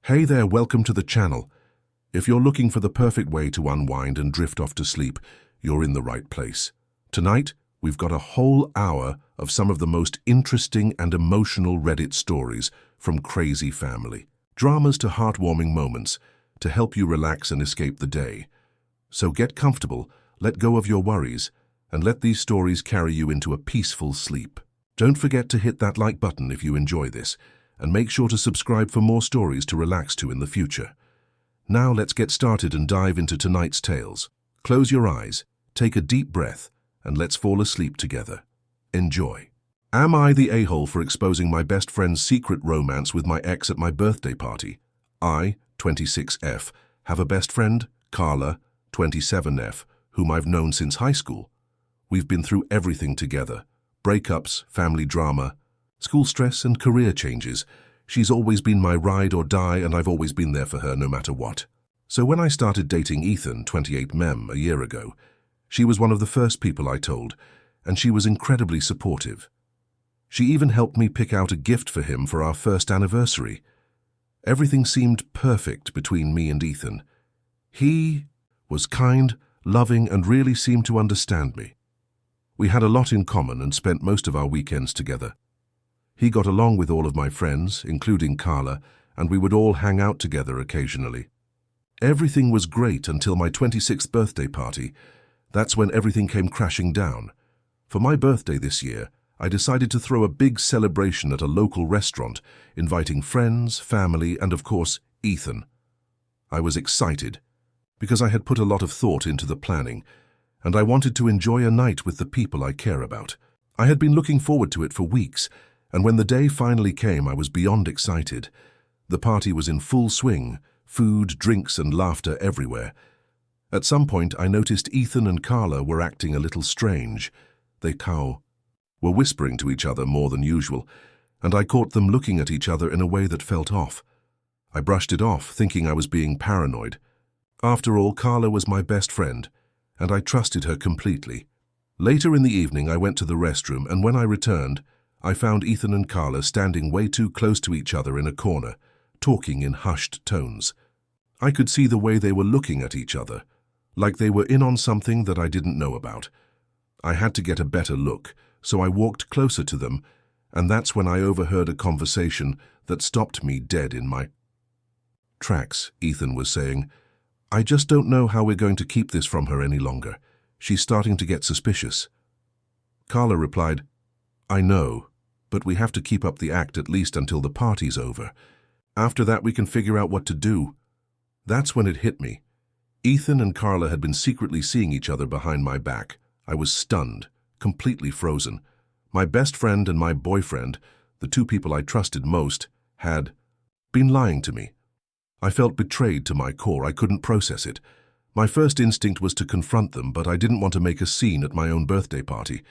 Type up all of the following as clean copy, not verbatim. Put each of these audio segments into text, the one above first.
Hey there, welcome to the channel. If you're looking for the perfect way to unwind and drift off to sleep, you're in the right place. Tonight, we've got a whole hour of some of the most interesting and emotional Reddit stories from crazy family. Dramas to heartwarming moments to help you relax and escape the day. So get comfortable, let go of your worries, and let these stories carry you into a peaceful sleep. Don't forget to hit that like button if you enjoy this, and make sure to subscribe for more stories to relax to in the future. Now let's get started and dive into tonight's tales. Close your eyes, take a deep breath, and let's fall asleep together. Enjoy. Am I the a-hole for exposing my best friend's secret romance with my ex at my birthday party? I, 26F, have a best friend, Carla, 27F, whom I've known since high school. We've been through everything together. Breakups, family drama, school stress and career changes. She's always been my ride or die, and I've always been there for her no matter what. So when I started dating Ethan, 28 a year ago, she was one of the first people I told, and she was incredibly supportive. She even helped me pick out a gift for him for our first anniversary. Everything seemed perfect between me and Ethan. He was kind, loving, and really seemed to understand me. We had a lot in common and spent most of our weekends together. He got along with all of my friends, including Carla, and we would all hang out together occasionally. Everything was great until my 26th birthday party. That's when everything came crashing down. For my birthday this year, I decided to throw a big celebration at a local restaurant, inviting friends, family, and of course, Ethan. I was excited, because I had put a lot of thought into the planning, and I wanted to enjoy a night with the people I care about. I had been looking forward to it for weeks, and when the day finally came, I was beyond excited. The party was in full swing, food, drinks, and laughter everywhere. At some point, I noticed Ethan and Carla were acting a little strange. They were whispering to each other more than usual, and I caught them looking at each other in a way that felt off. I brushed it off, thinking I was being paranoid. After all, Carla was my best friend, and I trusted her completely. Later in the evening, I went to the restroom, and when I returned, I found Ethan and Carla standing way too close to each other in a corner, talking in hushed tones. I could see the way they were looking at each other, like they were in on something that I didn't know about. I had to get a better look, so I walked closer to them, and that's when I overheard a conversation that stopped me dead in my tracks. Ethan was saying, "I just don't know how we're going to keep this from her any longer. She's starting to get suspicious." Carla replied, "I know, but we have to keep up the act at least until the party's over. After that, we can figure out what to do." That's when it hit me. Ethan and Carla had been secretly seeing each other behind my back. I was stunned, completely frozen. My best friend and my boyfriend, the two people I trusted most, had been lying to me. I felt betrayed to my core. I couldn't process it. My first instinct was to confront them, but I didn't want to make a scene at my own birthday party.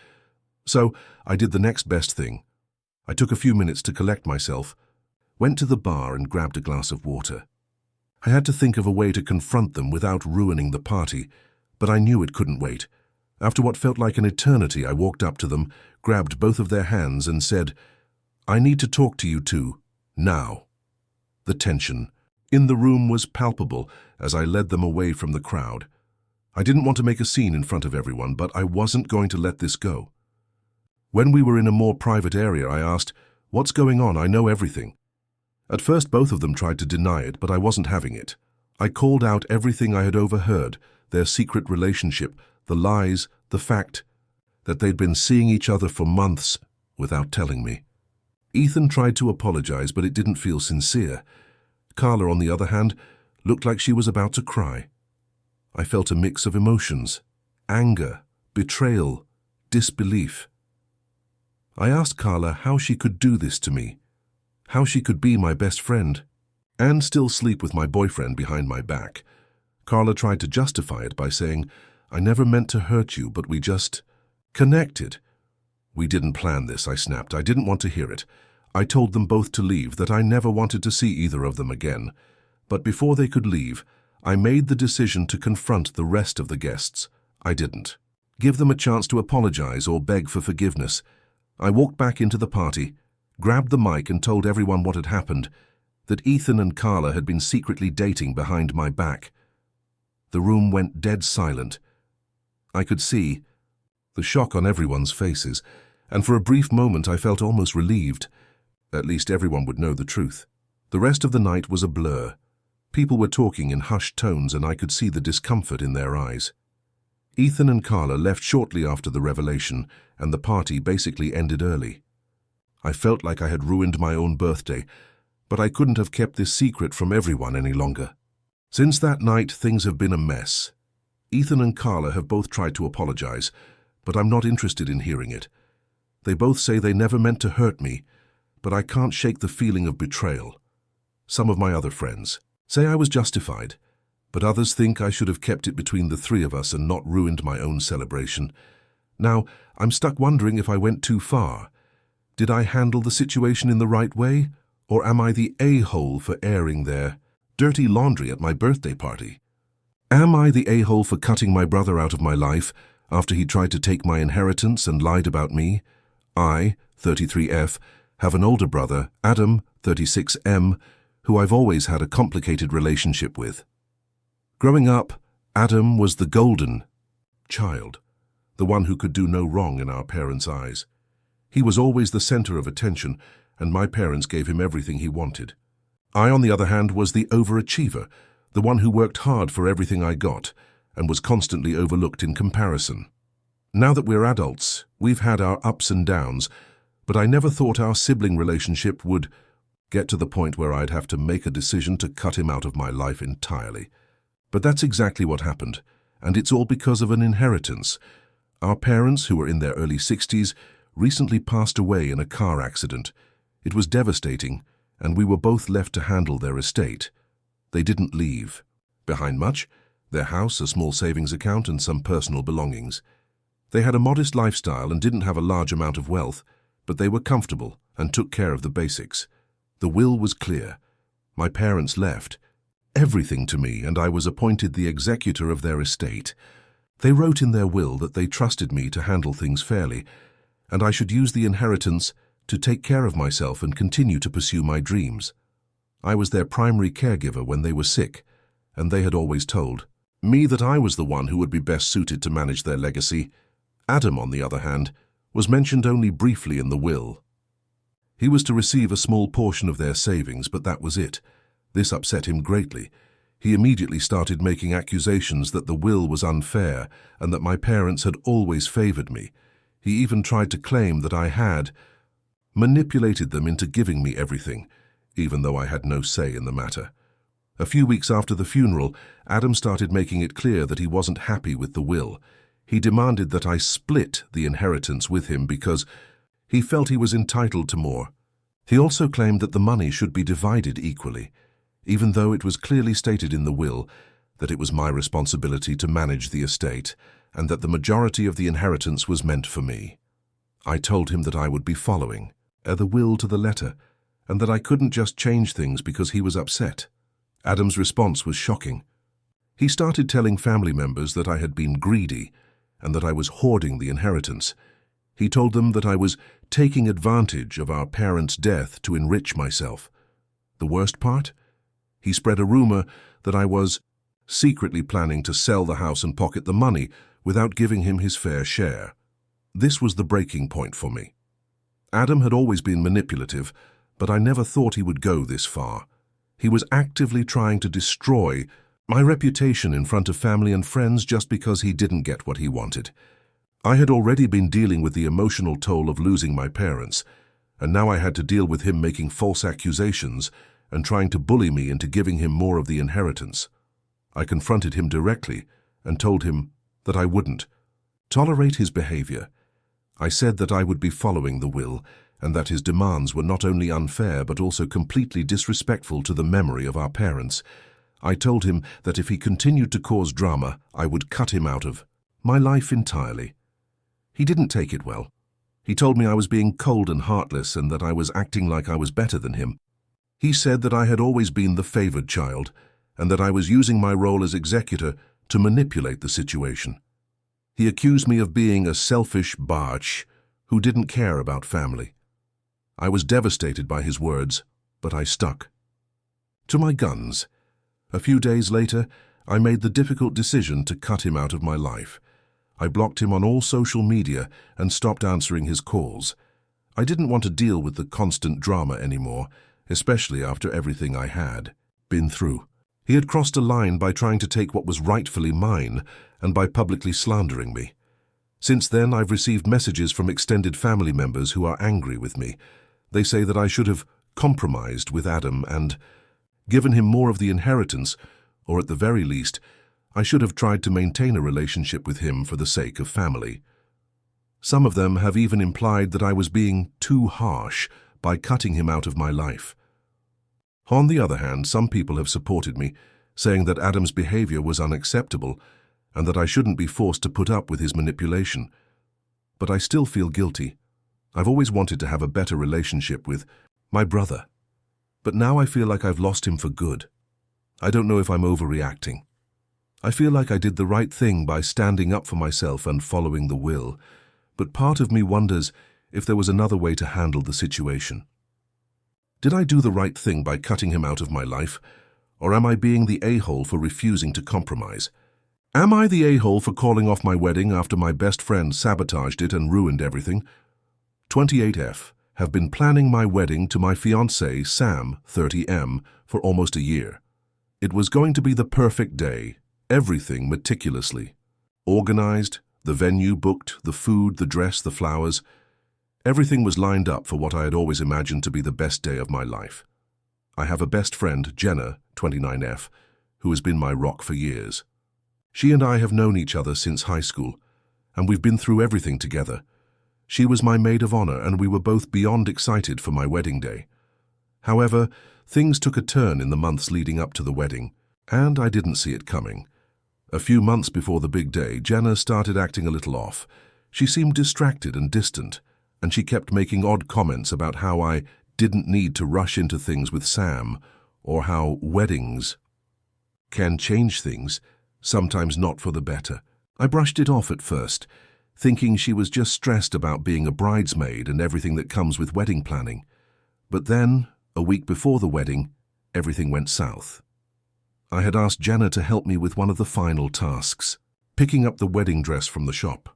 So I did the next best thing. I took a few minutes to collect myself, went to the bar and grabbed a glass of water. I had to think of a way to confront them without ruining the party, but I knew it couldn't wait. After what felt like an eternity, I walked up to them, grabbed both of their hands and said, "I need to talk to you two, now." The tension in the room was palpable as I led them away from the crowd. I didn't want to make a scene in front of everyone, but I wasn't going to let this go. When we were in a more private area, I asked, "What's going on? I know everything." At first, both of them tried to deny it, but I wasn't having it. I called out everything I had overheard, their secret relationship, the lies, the fact that they'd been seeing each other for months without telling me. Ethan tried to apologize, but it didn't feel sincere. Carla, on the other hand, looked like she was about to cry. I felt a mix of emotions: anger, betrayal, disbelief. I asked Carla how she could do this to me, how she could be my best friend, and still sleep with my boyfriend behind my back. Carla tried to justify it by saying, "I never meant to hurt you, but we just connected." "We didn't plan this," I snapped. I didn't want to hear it. I told them both to leave, that I never wanted to see either of them again. But before they could leave, I made the decision to confront the rest of the guests. I didn't give them a chance to apologize or beg for forgiveness. I walked back into the party, grabbed the mic and told everyone what had happened. that Ethan and Carla had been secretly dating behind my back. The room went dead silent. I could see the shock on everyone's faces, and for a brief moment I felt almost relieved. At least everyone would know the truth. The rest of the night was a blur. People were talking in hushed tones, and I could see the discomfort in their eyes. Ethan and Carla left shortly after the revelation, and the party basically ended early. I felt like I had ruined my own birthday, but I couldn't have kept this secret from everyone any longer. Since that night, things have been a mess. Ethan and Carla have both tried to apologize, but I'm not interested in hearing it. They both say they never meant to hurt me, but I can't shake the feeling of betrayal. Some of my other friends say I was justified, but others think I should have kept it between the three of us and not ruined my own celebration. Now, I'm stuck wondering if I went too far. Did I handle the situation in the right way, or am I the a-hole for airing their dirty laundry at my birthday party? Am I the a-hole for cutting my brother out of my life after he tried to take my inheritance and lied about me? I, 33F, have an older brother, Adam, 36M, who I've always had a complicated relationship with. Growing up, Adam was the golden child, the one who could do no wrong in our parents' eyes. He was always the center of attention, and my parents gave him everything he wanted. I, on the other hand, was the overachiever, the one who worked hard for everything I got, and was constantly overlooked in comparison. Now that we're adults, we've had our ups and downs, but I never thought our sibling relationship would get to the point where I'd have to make a decision to cut him out of my life entirely. But that's exactly what happened, and it's all because of an inheritance. Our parents, who were in their early 60s, recently passed away in a car accident. It was devastating, and we were both left to handle their estate. They didn't leave behind much: their house, a small savings account, and some personal belongings. They had a modest lifestyle and didn't have a large amount of wealth, but they were comfortable and took care of the basics. The will was clear. My parents left everything to me, and I was appointed the executor of their estate. They wrote in their will that they trusted me to handle things fairly, and I should use the inheritance to take care of myself and continue to pursue my dreams. I was their primary caregiver when they were sick, and they had always told me that I was the one who would be best suited to manage their legacy. Adam, on the other hand, was mentioned only briefly in the will. He was to receive a small portion of their savings, but that was it. This upset him greatly. He immediately started making accusations that the will was unfair and that my parents had always favored me. He even tried to claim that I had manipulated them into giving me everything, even though I had no say in the matter. A few weeks after the funeral, Adam started making it clear that he wasn't happy with the will. He demanded that I split the inheritance with him because he felt he was entitled to more. He also claimed that the money should be divided equally, even though it was clearly stated in the will that it was my responsibility to manage the estate and that the majority of the inheritance was meant for me. I told him that I would be following the will to the letter, and that I couldn't just change things because he was upset. Adam's response was shocking. He started telling family members that I had been greedy and that I was hoarding the inheritance. He told them that I was taking advantage of our parents' death to enrich myself. The worst part? He spread a rumor that I was secretly planning to sell the house and pocket the money without giving him his fair share. This was the breaking point for me. Adam had always been manipulative, but I never thought he would go this far. He was actively trying to destroy my reputation in front of family and friends just because he didn't get what he wanted. I had already been dealing with the emotional toll of losing my parents, and now I had to deal with him making false accusations and trying to bully me into giving him more of the inheritance. I confronted him directly and told him that I wouldn't tolerate his behavior. I said that I would be following the will and that his demands were not only unfair but also completely disrespectful to the memory of our parents. I told him that if he continued to cause drama, I would cut him out of my life entirely. He didn't take it well. He told me I was being cold and heartless and that I was acting like I was better than him. He said that I had always been the favored child and that I was using my role as executor to manipulate the situation. He accused me of being a selfish barch who didn't care about family. I was devastated by his words, but I stuck. To my guns. A few days later, I made the difficult decision to cut him out of my life. I blocked him on all social media and stopped answering his calls. I didn't want to deal with the constant drama anymore, especially after everything I had been through. He had crossed a line by trying to take what was rightfully mine and by publicly slandering me. Since then, I've received messages from extended family members who are angry with me. They say that I should have compromised with Adam and given him more of the inheritance, or at the very least, I should have tried to maintain a relationship with him for the sake of family. Some of them have even implied that I was being too harsh by cutting him out of my life. On the other hand, some people have supported me, saying that Adam's behavior was unacceptable and that I shouldn't be forced to put up with his manipulation. But I still feel guilty. I've always wanted to have a better relationship with my brother. But now I feel like I've lost him for good. I don't know if I'm overreacting. I feel like I did the right thing by standing up for myself and following the will, but part of me wonders if there was another way to handle the situation. Did I do the right thing by cutting him out of my life, or am I being the a-hole for refusing to compromise? Am I the a-hole for calling off my wedding after my best friend sabotaged it and ruined everything? 28F have been planning my wedding to my fiancé, Sam, 30M, for almost a year. It was going to be the perfect day, everything meticulously organized, the venue booked, the food, the dress, the flowers. Everything was lined up for what I had always imagined to be the best day of my life. I have a best friend, Jenna, 29F, who has been my rock for years. She and I have known each other since high school, and we've been through everything together. She was my maid of honor, and we were both beyond excited for my wedding day. However, things took a turn in the months leading up to the wedding, and I didn't see it coming. A few months before the big day, Jenna started acting a little off. She seemed distracted and distant, and she kept making odd comments about how I didn't need to rush into things with Sam, or how weddings can change things, sometimes not for the better. I brushed it off at first, thinking she was just stressed about being a bridesmaid and everything that comes with wedding planning. But then, a week before the wedding, everything went south. I had asked Jenna to help me with one of the final tasks, picking up the wedding dress from the shop.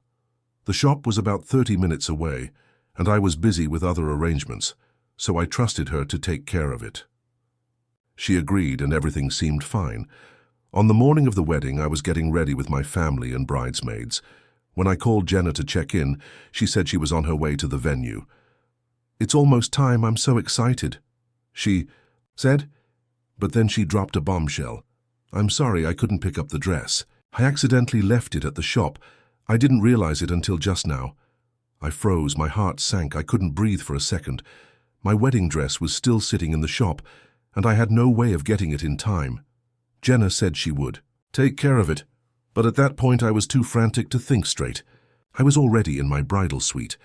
The shop was about 30 minutes away, and I was busy with other arrangements, so I trusted her to take care of it. She agreed, and everything seemed fine. On the morning of the wedding, I was getting ready with my family and bridesmaids. When I called Jenna to check in, she said she was on her way to the venue. "It's almost time, I'm so excited," she said, but then she dropped a bombshell. "I'm sorry, I couldn't pick up the dress. I accidentally left it at the shop. I didn't realize it until just now." I froze, my heart sank, I couldn't breathe for a second. My wedding dress was still sitting in the shop, and I had no way of getting it in time. Jenna said she would take care of it, but at that point I was too frantic to think straight. I was already in my bridal suite,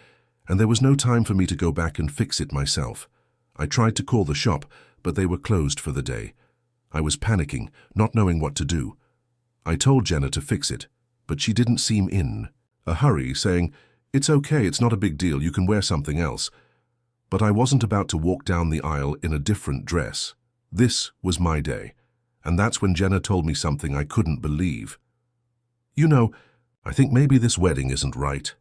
and there was no time for me to go back and fix it myself. I tried to call the shop, but they were closed for the day. I was panicking, not knowing what to do. I told Jenna to fix it, but she didn't seem in a hurry, saying, "It's okay, it's not a big deal, you can wear something else." But I wasn't about to walk down the aisle in a different dress. This was my day, and that's when Jenna told me something I couldn't believe. "You know, I think maybe this wedding isn't right.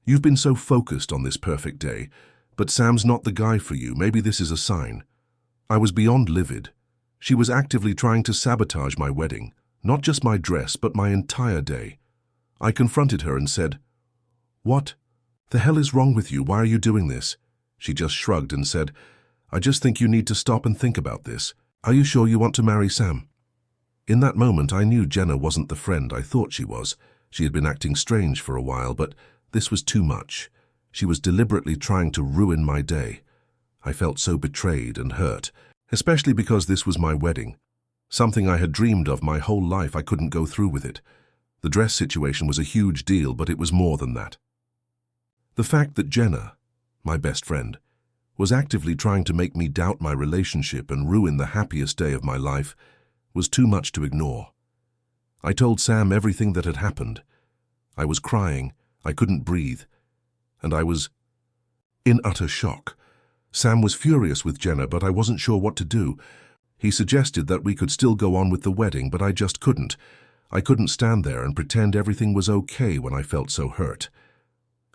You've been so focused on this perfect day, but Sam's not the guy for you. Maybe this is a sign." I was beyond livid. She was actively trying to sabotage my wedding, not just my dress, but my entire day. I confronted her and said, "What the hell is wrong with you? Why are you doing this?" She just shrugged and said, "I just think you need to stop and think about this. Are you sure you want to marry Sam?" In that moment, I knew Jenna wasn't the friend I thought she was. She had been acting strange for a while, but this was too much. She was deliberately trying to ruin my day. I felt so betrayed and hurt, especially because this was my wedding. Something I had dreamed of my whole life. I couldn't go through with it. The dress situation was a huge deal, but it was more than that. The fact that Jenna, my best friend, was actively trying to make me doubt my relationship and ruin the happiest day of my life was too much to ignore. I told Sam everything that had happened. I was crying, I couldn't breathe, and I was in utter shock. Sam was furious with Jenna, but I wasn't sure what to do. He suggested that we could still go on with the wedding, but I just couldn't. I couldn't stand there and pretend everything was okay when I felt so hurt.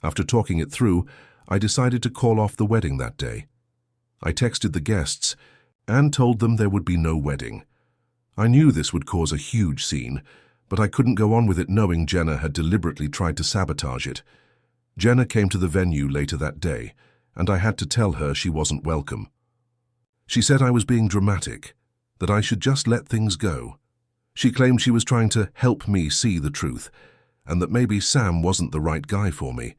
After talking it through, I decided to call off the wedding that day. I texted the guests and told them there would be no wedding. I knew this would cause a huge scene, but I couldn't go on with it knowing Jenna had deliberately tried to sabotage it. Jenna came to the venue later that day, and I had to tell her she wasn't welcome. She said I was being dramatic, that I should just let things go. She claimed she was trying to help me see the truth, and that maybe Sam wasn't the right guy for me.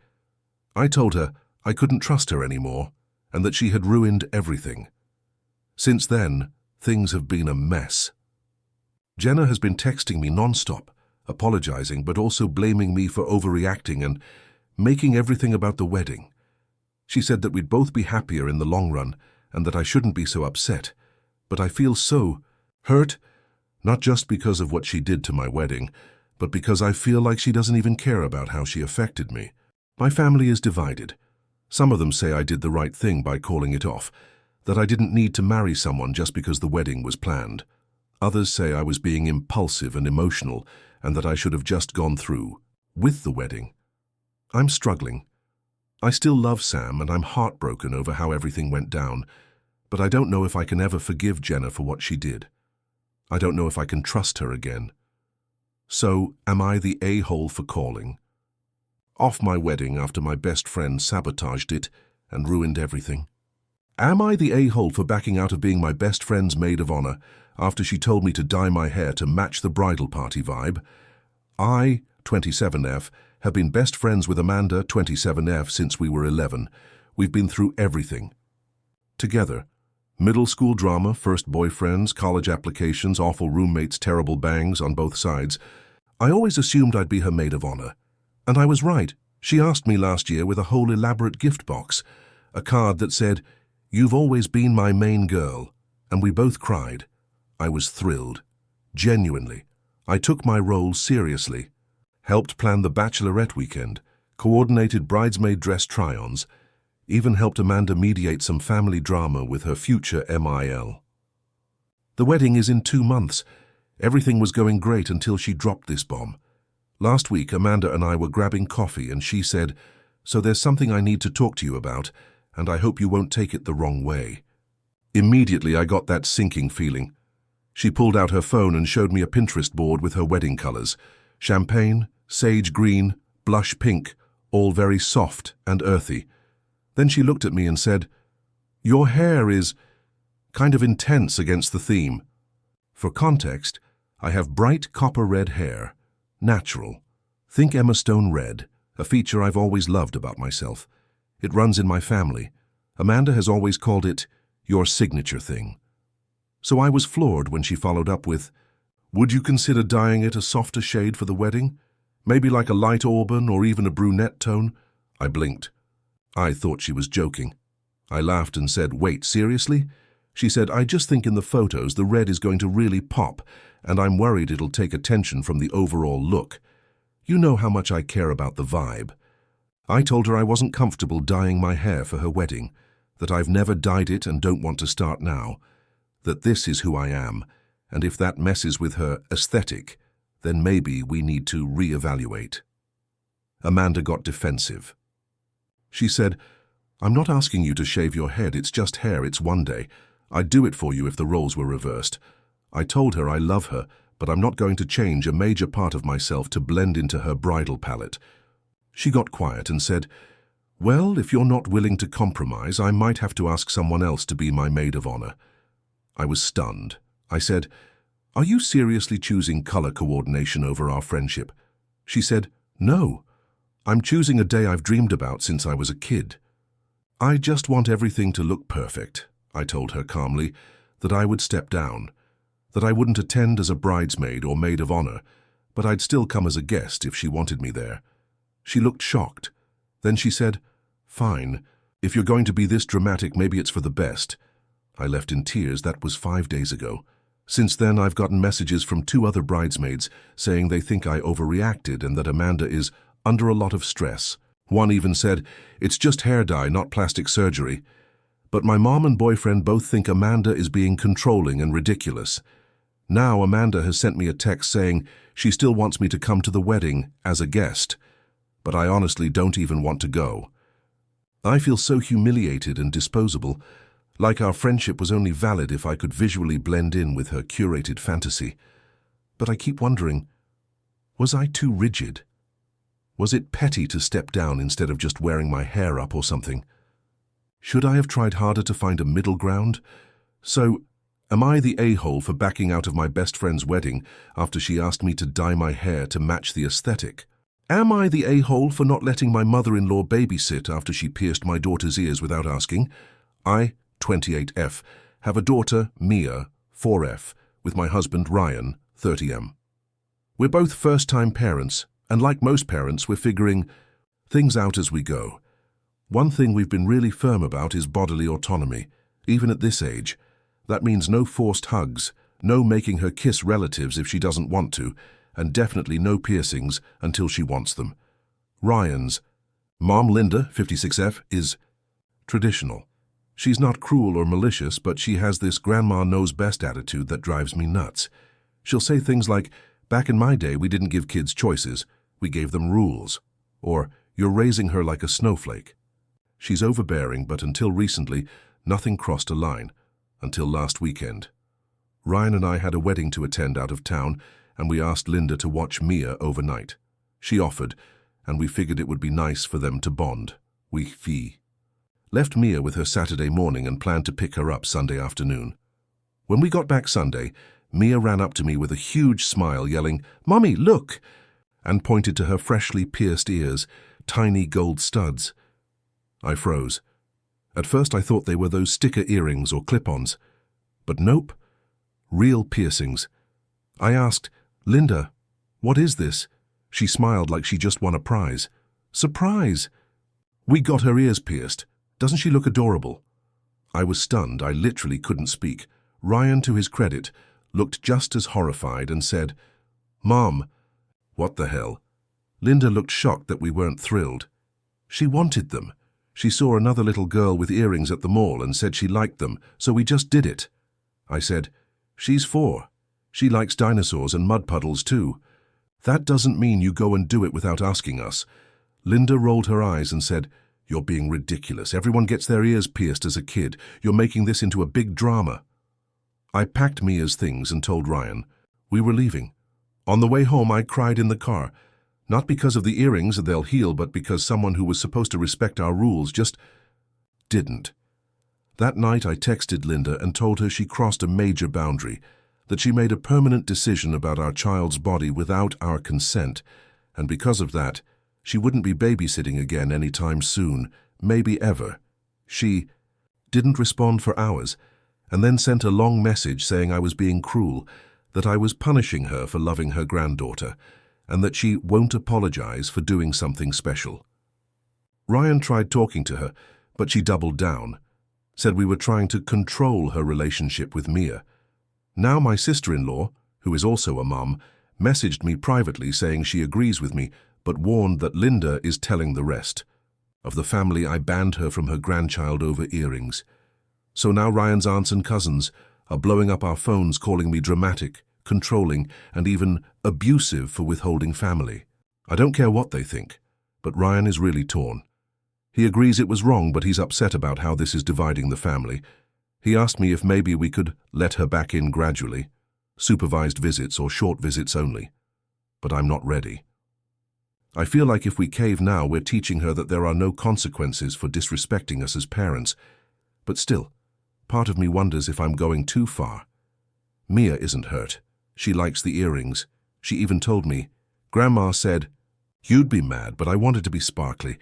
I told her I couldn't trust her anymore, and that she had ruined everything. Since then, things have been a mess. Jenna has been texting me non-stop, apologizing but also blaming me for overreacting and making everything about the wedding. She said that we'd both be happier in the long run and that I shouldn't be so upset, but I feel so hurt, not just because of what she did to my wedding, but because I feel like she doesn't even care about how she affected me. My family is divided. Some of them say I did the right thing by calling it off, that I didn't need to marry someone just because the wedding was planned. Others say I was being impulsive and emotional and that I should have just gone through with the wedding. I'm struggling. I still love Sam and I'm heartbroken over how everything went down, but I don't know if I can ever forgive Jenna for what she did. I don't know if I can trust her again. So, am I the a-hole for calling off my wedding after my best friend sabotaged it and ruined everything? Am I the a-hole for backing out of being my best friend's maid of honor after she told me to dye my hair to match the bridal party vibe? I, 27F, have been best friends with Amanda, 27F, since we were 11. We've been through everything together. Middle school drama, first boyfriends, college applications, awful roommates, terrible bangs on both sides. I always assumed I'd be her maid of honor. And I was right. She asked me last year with a whole elaborate gift box, a card that said, "You've always been my main girl," and we both cried. I was thrilled. Genuinely. I took my role seriously. Helped plan the bachelorette weekend, coordinated bridesmaid dress try-ons, even helped Amanda mediate some family drama with her future MIL. The wedding is in 2 months. Everything was going great until she dropped this bomb. Last week, Amanda and I were grabbing coffee and she said, "So there's something I need to talk to you about, and I hope you won't take it the wrong way." Immediately, I got that sinking feeling. She pulled out her phone and showed me a Pinterest board with her wedding colors: champagne, sage green, blush pink, all very soft and earthy. Then she looked at me and said, "Your hair is kind of intense against the theme." For context, I have bright copper red hair, natural. Think Emma Stone red, a feature I've always loved about myself. It runs in my family. Amanda has always called it your signature thing. So I was floored when she followed up with, "Would you consider dyeing it a softer shade for the wedding? Maybe like a light auburn or even a brunette tone?" I blinked. I thought she was joking. I laughed and said, "Wait, seriously?" She said, "I just think in the photos the red is going to really pop, and I'm worried it'll take attention from the overall look. You know how much I care about the vibe." I told her I wasn't comfortable dyeing my hair for her wedding, that I've never dyed it and don't want to start now, that this is who I am, and if that messes with her aesthetic, then maybe we need to reevaluate. Amanda got defensive. She said, "I'm not asking you to shave your head, it's just hair, it's one day. I'd do it for you if the roles were reversed." I told her I love her, but I'm not going to change a major part of myself to blend into her bridal palette. She got quiet and said, "Well, if you're not willing to compromise, I might have to ask someone else to be my maid of honor." I was stunned. I said, "Are you seriously choosing color coordination over our friendship?" She said, "No. I'm choosing a day I've dreamed about since I was a kid. I just want everything to look perfect." I told her calmly that I would step down, that I wouldn't attend as a bridesmaid or maid of honor, but I'd still come as a guest if she wanted me there. She looked shocked. Then she said, "Fine. If you're going to be this dramatic, maybe it's for the best." I left in tears. That was 5 days ago. Since then, I've gotten messages from 2 other bridesmaids saying they think I overreacted and that Amanda is under a lot of stress. One even said, "It's just hair dye, not plastic surgery." But my mom and boyfriend both think Amanda is being controlling and ridiculous. Now Amanda has sent me a text saying she still wants me to come to the wedding as a guest, but I honestly don't even want to go. I feel so humiliated and disposable, like our friendship was only valid if I could visually blend in with her curated fantasy. But I keep wondering, was I too rigid? Was it petty to step down instead of just wearing my hair up or something? Should I have tried harder to find a middle ground? So, am I the a-hole for backing out of my best friend's wedding after she asked me to dye my hair to match the aesthetic? Am I the a-hole for not letting my mother-in-law babysit after she pierced my daughter's ears without asking? I, 28F, have a daughter, Mia, 4F, with my husband, Ryan, 30M. We're both first-time parents, and like most parents, we're figuring things out as we go. One thing we've been really firm about is bodily autonomy, even at this age. That means no forced hugs, no making her kiss relatives if she doesn't want to, and definitely no piercings until she wants them. Ryan's Mom Linda, 56F, is traditional. She's not cruel or malicious, but she has this grandma knows best attitude that drives me nuts. She'll say things like, "Back in my day, we didn't give kids choices, we gave them rules," or "You're raising her like a snowflake." She's overbearing, but until recently, nothing crossed a line, until last weekend. Ryan and I had a wedding to attend out of town, and we asked Linda to watch Mia overnight. She offered, and we figured it would be nice for them to bond. We left Mia with her Saturday morning and planned to pick her up Sunday afternoon. When we got back Sunday, Mia ran up to me with a huge smile, yelling, "Mommy, look!" and pointed to her freshly pierced ears, tiny gold studs. I froze. At first I thought they were those sticker earrings or clip-ons. But nope, real piercings. I asked, "Linda, what is this?" She smiled like she just won a prize. "Surprise! We got her ears pierced. Doesn't she look adorable?" I was stunned. I literally couldn't speak. Ryan, to his credit, looked just as horrified and said, "Mom, what the hell?" Linda looked shocked that we weren't thrilled. She wanted them. She saw another little girl with earrings at the mall and said she liked them, so we just did it. I said, "She's 4. She likes dinosaurs and mud puddles too. That doesn't mean you go and do it without asking us." Linda rolled her eyes and said, "You're being ridiculous. Everyone gets their ears pierced as a kid. You're making this into a big drama." I packed Mia's things and told Ryan. We were leaving. On the way home, I cried in the car. Not because of the earrings, they'll heal, but because someone who was supposed to respect our rules just didn't. That night, I texted Linda and told her she crossed a major boundary, that she made a permanent decision about our child's body without our consent, and because of that, she wouldn't be babysitting again anytime soon, maybe ever. She didn't respond for hours, and then sent a long message saying I was being cruel, that I was punishing her for loving her granddaughter, and that she won't apologize for doing something special. Ryan tried talking to her, but she doubled down, said we were trying to control her relationship with Mia. Now my sister-in-law, who is also a mum, messaged me privately saying she agrees with me, but warned that Linda is telling the rest. Of the family, I banned her from her grandchild over earrings. So now Ryan's aunts and cousins are blowing up our phones calling me dramatic, controlling, and even abusive for withholding family. I don't care what they think, but Ryan is really torn. He agrees it was wrong, but he's upset about how this is dividing the family. He asked me if maybe we could let her back in gradually, supervised visits or short visits only. But I'm not ready. I feel like if we cave now, we're teaching her that there are no consequences for disrespecting us as parents. But still, part of me wonders if I'm going too far. Mia isn't hurt. She likes the earrings. She even told me, "Grandma said, you'd be mad, but I wanted to be sparkly."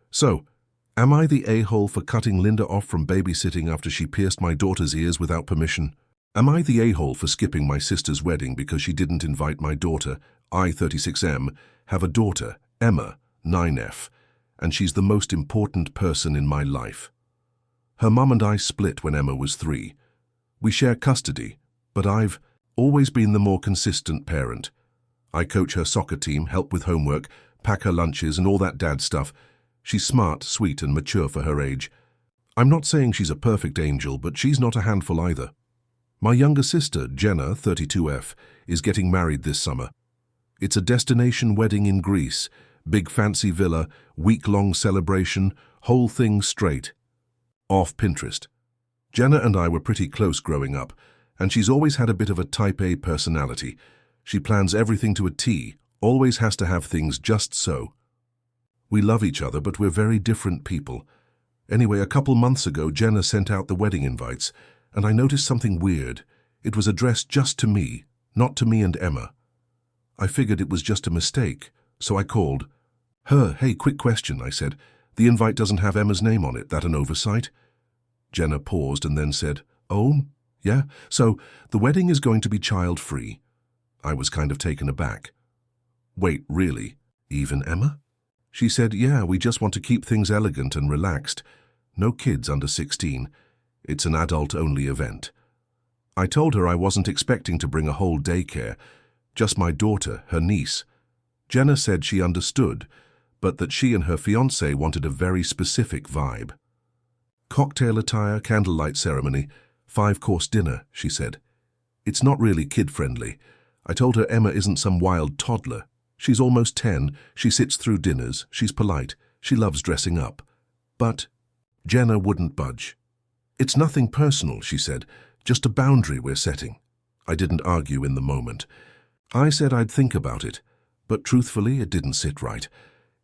So, am I the a-hole for cutting Linda off from babysitting after she pierced my daughter's ears without permission? Am I the a-hole for skipping my sister's wedding because she didn't invite my daughter, I, 36M, have a daughter, Emma, 9F, and she's the most important person in my life? Her mum and I split when Emma was 3. We share custody, but I've always been the more consistent parent. I coach her soccer team, help with homework, pack her lunches and all that dad stuff. She's smart, sweet and mature for her age. I'm not saying she's a perfect angel, but she's not a handful either. My younger sister, Jenna, 32F, is getting married this summer. It's a destination wedding in Greece, big fancy villa, week-long celebration, whole thing straight. Off Pinterest. Jenna and I were pretty close growing up, and she's always had a bit of a type A personality. She plans everything to a T, always has to have things just so. We love each other, but we're very different people. Anyway, a couple months ago, Jenna sent out the wedding invites, and I noticed something weird. It was addressed just to me, not to me and Emma. I figured it was just a mistake, so I called her. Hey, quick question, I said. The invite doesn't have Emma's name on it. That an oversight? Jenna paused and then said, Oh, yeah, so the wedding is going to be child-free. I was kind of taken aback. Wait, really? Even Emma? She said, yeah, we just want to keep things elegant and relaxed. No kids under 16. It's an adult-only event. I told her I wasn't expecting to bring a whole daycare, just my daughter, her niece. Jenna said she understood, but that she and her fiancé wanted a very specific vibe. Cocktail attire, candlelight ceremony, 5-course dinner, she said. It's not really kid-friendly. I told her Emma isn't some wild toddler. She's almost 10, she sits through dinners, she's polite, she loves dressing up. But Jenna wouldn't budge. It's nothing personal, she said, just a boundary we're setting. I didn't argue in the moment. I said I'd think about it, but truthfully it didn't sit right.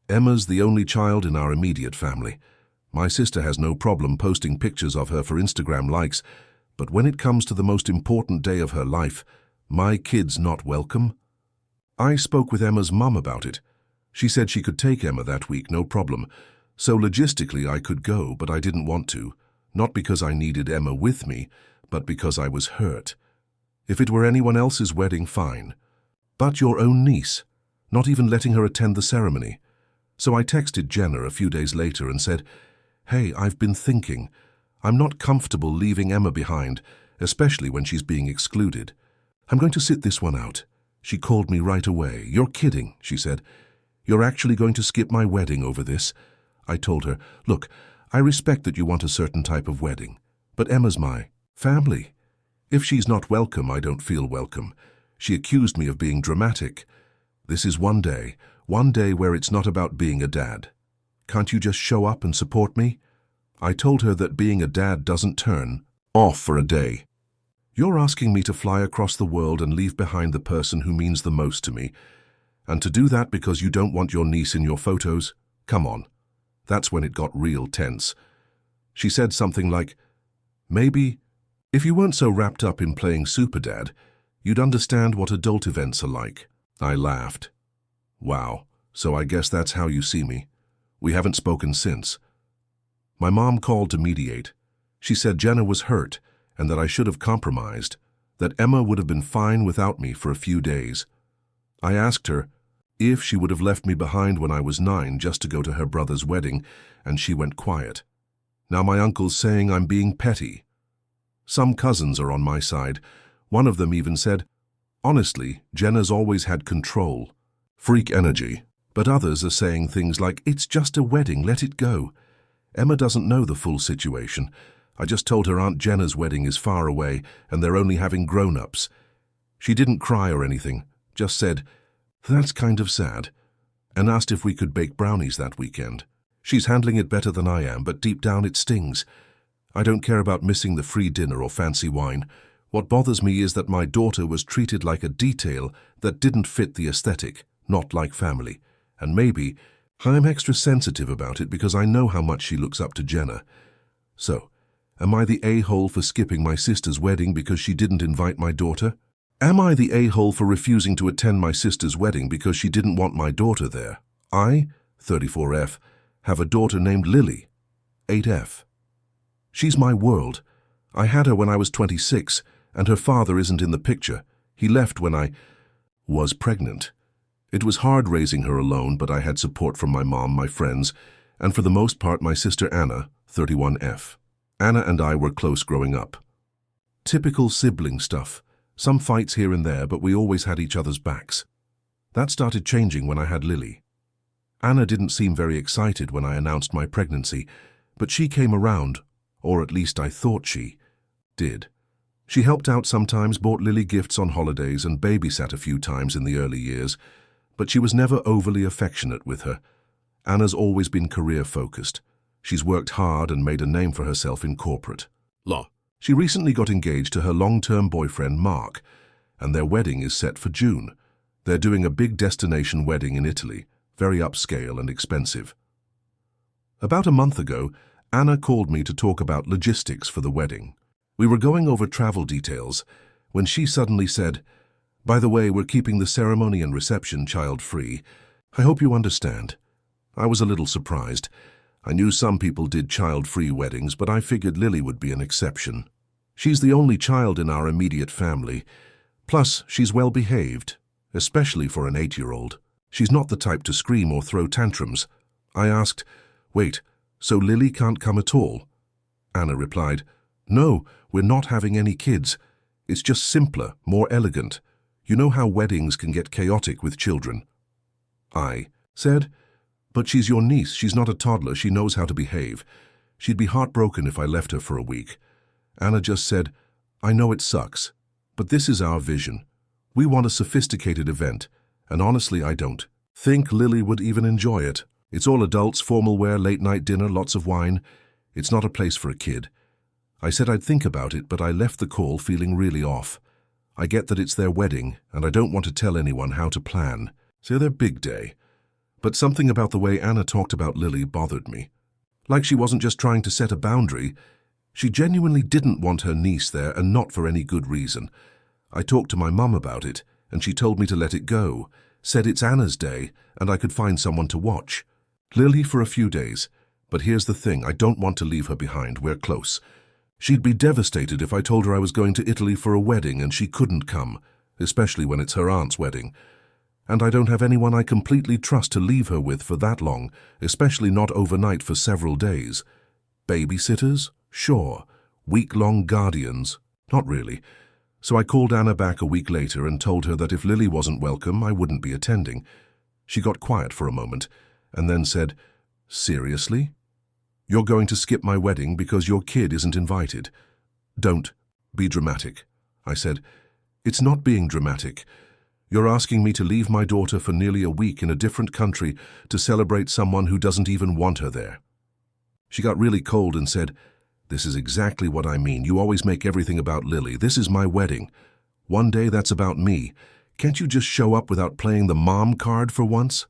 Emma's the only child in our immediate family. My sister has no problem posting pictures of her for Instagram likes, but when it comes to the most important day of her life, my kid's not welcome. I spoke with Emma's mum about it. She said she could take Emma that week, no problem. So logistically I could go, but I didn't want to. Not because I needed Emma with me, but because I was hurt. If it were anyone else's wedding, fine. But your own niece, not even letting her attend the ceremony. So I texted Jenna a few days later and said, Hey, I've been thinking. I'm not comfortable leaving Emma behind, especially when she's being excluded. I'm going to sit this one out. She called me right away. You're kidding, she said. You're actually going to skip my wedding over this? I told her, look, I respect that you want a certain type of wedding, but Emma's my family. If she's not welcome, I don't feel welcome. She accused me of being dramatic. This is one day where it's not about being a dad. Can't you just show up and support me? I told her that being a dad doesn't turn off for a day. You're asking me to fly across the world and leave behind the person who means the most to me. And to do that because you don't want your niece in your photos? Come on. That's when it got real tense. She said something like, maybe, if you weren't so wrapped up in playing Superdad, you'd understand what adult events are like. I laughed. Wow, so I guess that's how you see me. We haven't spoken since. My mom called to mediate. She said Jenna was hurt, and that I should have compromised, that Emma would have been fine without me for a few days. I asked her if she would have left me behind when I was 9 just to go to her brother's wedding, and she went quiet. Now my uncle's saying I'm being petty. Some cousins are on my side. One of them even said, honestly, Jenna's always had control. Freak energy. But others are saying things like, it's just a wedding, let it go. Emma doesn't know the full situation. I just told her Aunt Jenna's wedding is far away and they're only having grown-ups. She didn't cry or anything, just said, that's kind of sad, and asked if we could bake brownies that weekend. She's handling it better than I am, but deep down it stings. I don't care about missing the free dinner or fancy wine. What bothers me is that my daughter was treated like a detail that didn't fit the aesthetic, not like family. And maybe I'm extra sensitive about it because I know how much she looks up to Jenna. So, am I the a-hole for skipping my sister's wedding because she didn't invite my daughter? Am I the a-hole for refusing to attend my sister's wedding because she didn't want my daughter there? I, 34F, have a daughter named Lily, 8F. She's my world. I had her when I was 26, and her father isn't in the picture. He left when I was pregnant. It was hard raising her alone, but I had support from my mom, my friends, and for the most part my sister Anna, 31F. Anna and I were close growing up. Typical sibling stuff. Some fights here and there, but we always had each other's backs. That started changing when I had Lily. Anna didn't seem very excited when I announced my pregnancy, but she came around, Or at least I thought she did. She helped out sometimes, bought Lily gifts on holidays, and babysat a few times in the early years, but she was never overly affectionate with her. Anna's always been career-focused. She's worked hard and made a name for herself in corporate law. She recently got engaged to her long-term boyfriend, Mark, and their wedding is set for June. They're doing a big destination wedding in Italy, very upscale and expensive. About a month ago, Anna called me to talk about logistics for the wedding. We were going over travel details when she suddenly said, "By the way, we're keeping the ceremony and reception child-free. I hope you understand." I was a little surprised. I knew some people did child-free weddings, but I figured Lily would be an exception. She's the only child in our immediate family. Plus, she's well-behaved, especially for an 8-year-old. She's not the type to scream or throw tantrums. I asked, "Wait, so Lily can't come at all?" Anna replied, "No, we're not having any kids. It's just simpler, more elegant. You know how weddings can get chaotic with children." I said, "But she's your niece. She's not a toddler. She knows how to behave. She'd be heartbroken if I left her for a week." Anna just said, "I know it sucks, but this is our vision. We want a sophisticated event, and honestly, I don't think Lily would even enjoy it. It's all adults, formal wear, late-night dinner, lots of wine. It's not a place for a kid." I said I'd think about it, but I left the call feeling really off. I get that it's their wedding, and I don't want to tell anyone how to plan. So their big day. But something about the way Anna talked about Lily bothered me. Like she wasn't just trying to set a boundary. She genuinely didn't want her niece there, and not for any good reason. I talked to my mum about it, and she told me to let it go, said it's Anna's day, and I could find someone to watch. Lily for a few days. But here's the thing, I don't want to leave her behind. We're close. She'd be devastated if I told her I was going to Italy for a wedding and she couldn't come, especially when it's her aunt's wedding. And I don't have anyone I completely trust to leave her with for that long, especially not overnight for several days. Babysitters? Sure. Week-long guardians? Not really. So I called Anna back a week later and told her that if Lily wasn't welcome, I wouldn't be attending. She got quiet for a moment and then said, "Seriously? You're going to skip my wedding because your kid isn't invited? Don't be dramatic." I said, "It's not being dramatic. You're asking me to leave my daughter for nearly a week in a different country to celebrate someone who doesn't even want her there." She got really cold and said, "This is exactly what I mean. You always make everything about Lily. This is my wedding. One day that's about me. Can't you just show up without playing the mom card for once?"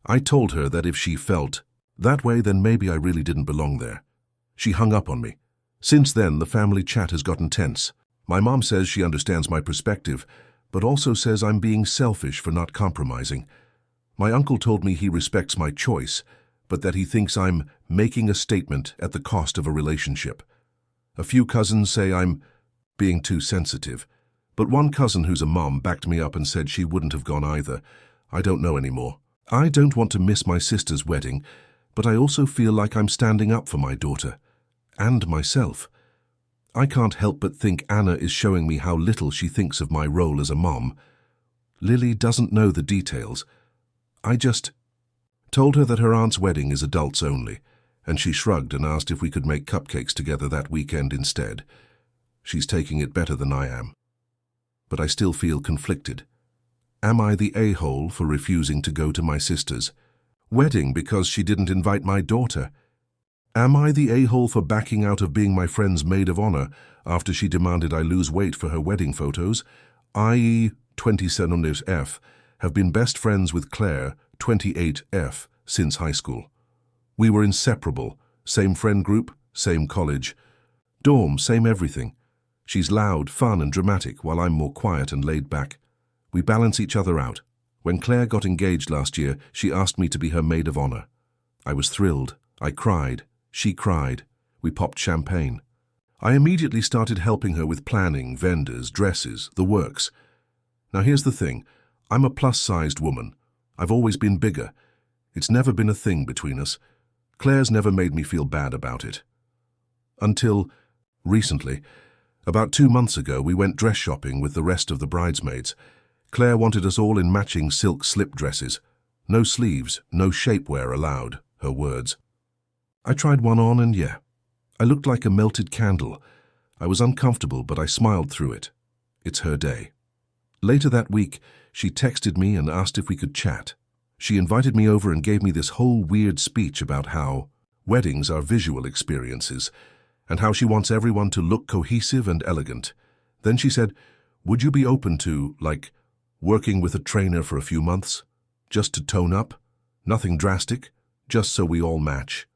I told her that if she felt that way, then maybe I really didn't belong there. She hung up on me. Since then, the family chat has gotten tense. My mom says she understands my perspective, but also says I'm being selfish for not compromising. My uncle told me he respects my choice, but that he thinks I'm making a statement at the cost of a relationship. A few cousins say I'm being too sensitive, but one cousin who's a mom backed me up and said she wouldn't have gone either. I don't know anymore. I don't want to miss my sister's wedding, but I also feel like I'm standing up for my daughter and myself. I can't help but think Anna is showing me how little she thinks of my role as a mom. Lily doesn't know the details. I just told her that her aunt's wedding is adults only, and she shrugged and asked if we could make cupcakes together that weekend instead. She's taking it better than I am. But I still feel conflicted. Am I the a-hole for refusing to go to my sister's wedding because she didn't invite my daughter? Am I the a-hole for backing out of being my friend's maid of honor after she demanded I lose weight for her wedding photos? I, 27F, have been best friends with Claire, 28F, since high school. We were inseparable, same friend group, same college. Dorm, same everything. She's loud, fun and dramatic, while I'm more quiet and laid back. We balance each other out. When Claire got engaged last year, she asked me to be her maid of honor. I was thrilled. I cried. She cried. We popped champagne. I immediately started helping her with planning, vendors, dresses, the works. Now here's the thing. I'm a plus-sized woman. I've always been bigger. It's never been a thing between us. Claire's never made me feel bad about it. Until recently. About 2 months ago, we went dress shopping with the rest of the bridesmaids. Claire wanted us all in matching silk slip dresses. No sleeves, no shapewear allowed, her words. I tried one on and yeah, I looked like a melted candle. I was uncomfortable, but I smiled through it. It's her day. Later that week, she texted me and asked if we could chat. She invited me over and gave me this whole weird speech about how weddings are visual experiences and how she wants everyone to look cohesive and elegant. Then she said, "Would you be open to, like, working with a trainer for a few months? Just to tone up? Nothing drastic, just so we all match."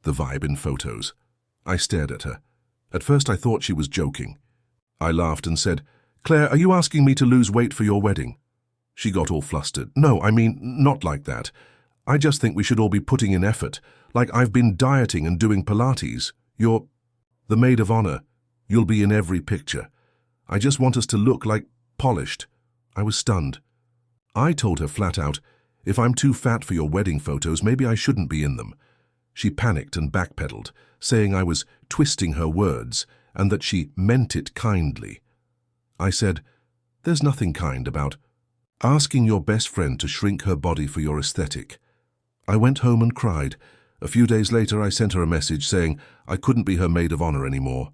The vibe in photos. I stared at her. At first I thought she was joking. I laughed and said, "Claire, are you asking me to lose weight for your wedding?" She got all flustered. "No, I mean, not like that. I just think we should all be putting in effort. Like, I've been dieting and doing Pilates. You're the maid of honor. You'll be in every picture. I just want us to look, like, polished." I was stunned. I told her flat out, "If I'm too fat for your wedding photos, maybe I shouldn't be in them." She panicked and backpedaled, saying I was twisting her words and that she meant it kindly. I said, "There's nothing kind about asking your best friend to shrink her body for your aesthetic." I went home and cried. A few days later, I sent her a message saying I couldn't be her maid of honor anymore.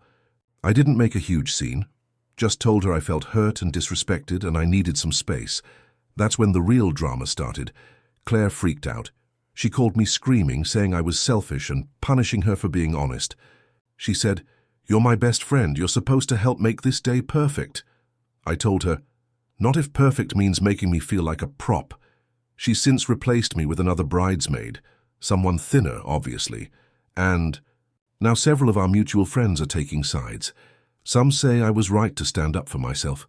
I didn't make a huge scene, just told her I felt hurt and disrespected and I needed some space. That's when the real drama started. Claire freaked out. She called me screaming, saying I was selfish and punishing her for being honest. She said, "You're my best friend. You're supposed to help make this day perfect." I told her, "Not if perfect means making me feel like a prop." She's since replaced me with another bridesmaid, someone thinner, obviously, and now several of our mutual friends are taking sides. Some say I was right to stand up for myself.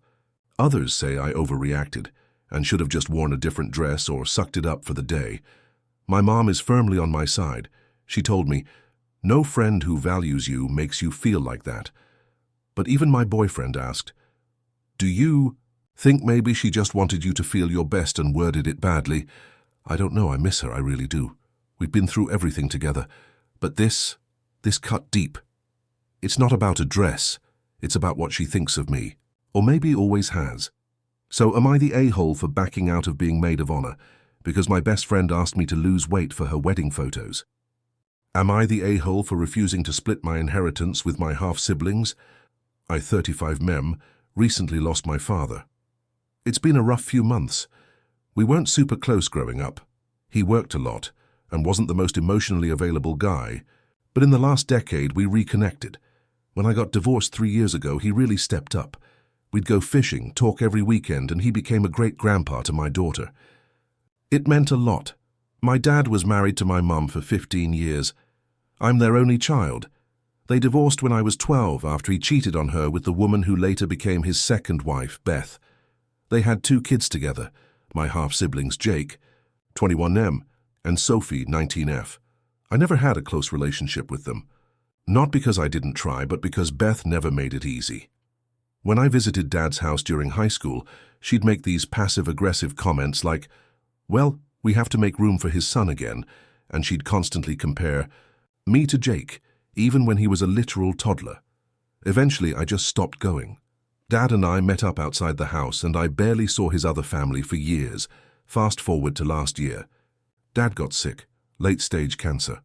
Others say I overreacted and should have just worn a different dress or sucked it up for the day. My mom is firmly on my side. She told me, "No friend who values you makes you feel like that." But even my boyfriend asked, "Do you think maybe she just wanted you to feel your best and worded it badly?" I don't know, I miss her, I really do. We've been through everything together. But this cut deep. It's not about a dress. It's about what she thinks of me. Or maybe always has. So am I the a-hole for backing out of being maid of honor because my best friend asked me to lose weight for her wedding photos? Am I the a-hole for refusing to split my inheritance with my half-siblings? I, 35 mem, recently lost my father. It's been a rough few months. We weren't super close growing up. He worked a lot and wasn't the most emotionally available guy, but in the last decade we reconnected. When I got divorced 3 years ago, he really stepped up. We'd go fishing, talk every weekend, and he became a great grandpa to my daughter. It meant a lot. My dad was married to my mum for 15 years. I'm their only child. They divorced when I was 12 after he cheated on her with the woman who later became his second wife, Beth. They had 2 kids together, my half-siblings Jake, 21M, and Sophie, 19F. I never had a close relationship with them. Not because I didn't try, but because Beth never made it easy. When I visited Dad's house during high school, she'd make these passive-aggressive comments like, "Well, we have to make room for his son again," and she'd constantly compare me to Jake, even when he was a literal toddler. Eventually, I just stopped going. Dad and I met up outside the house, and I barely saw his other family for years. Fast forward to last year. Dad got sick, late-stage cancer.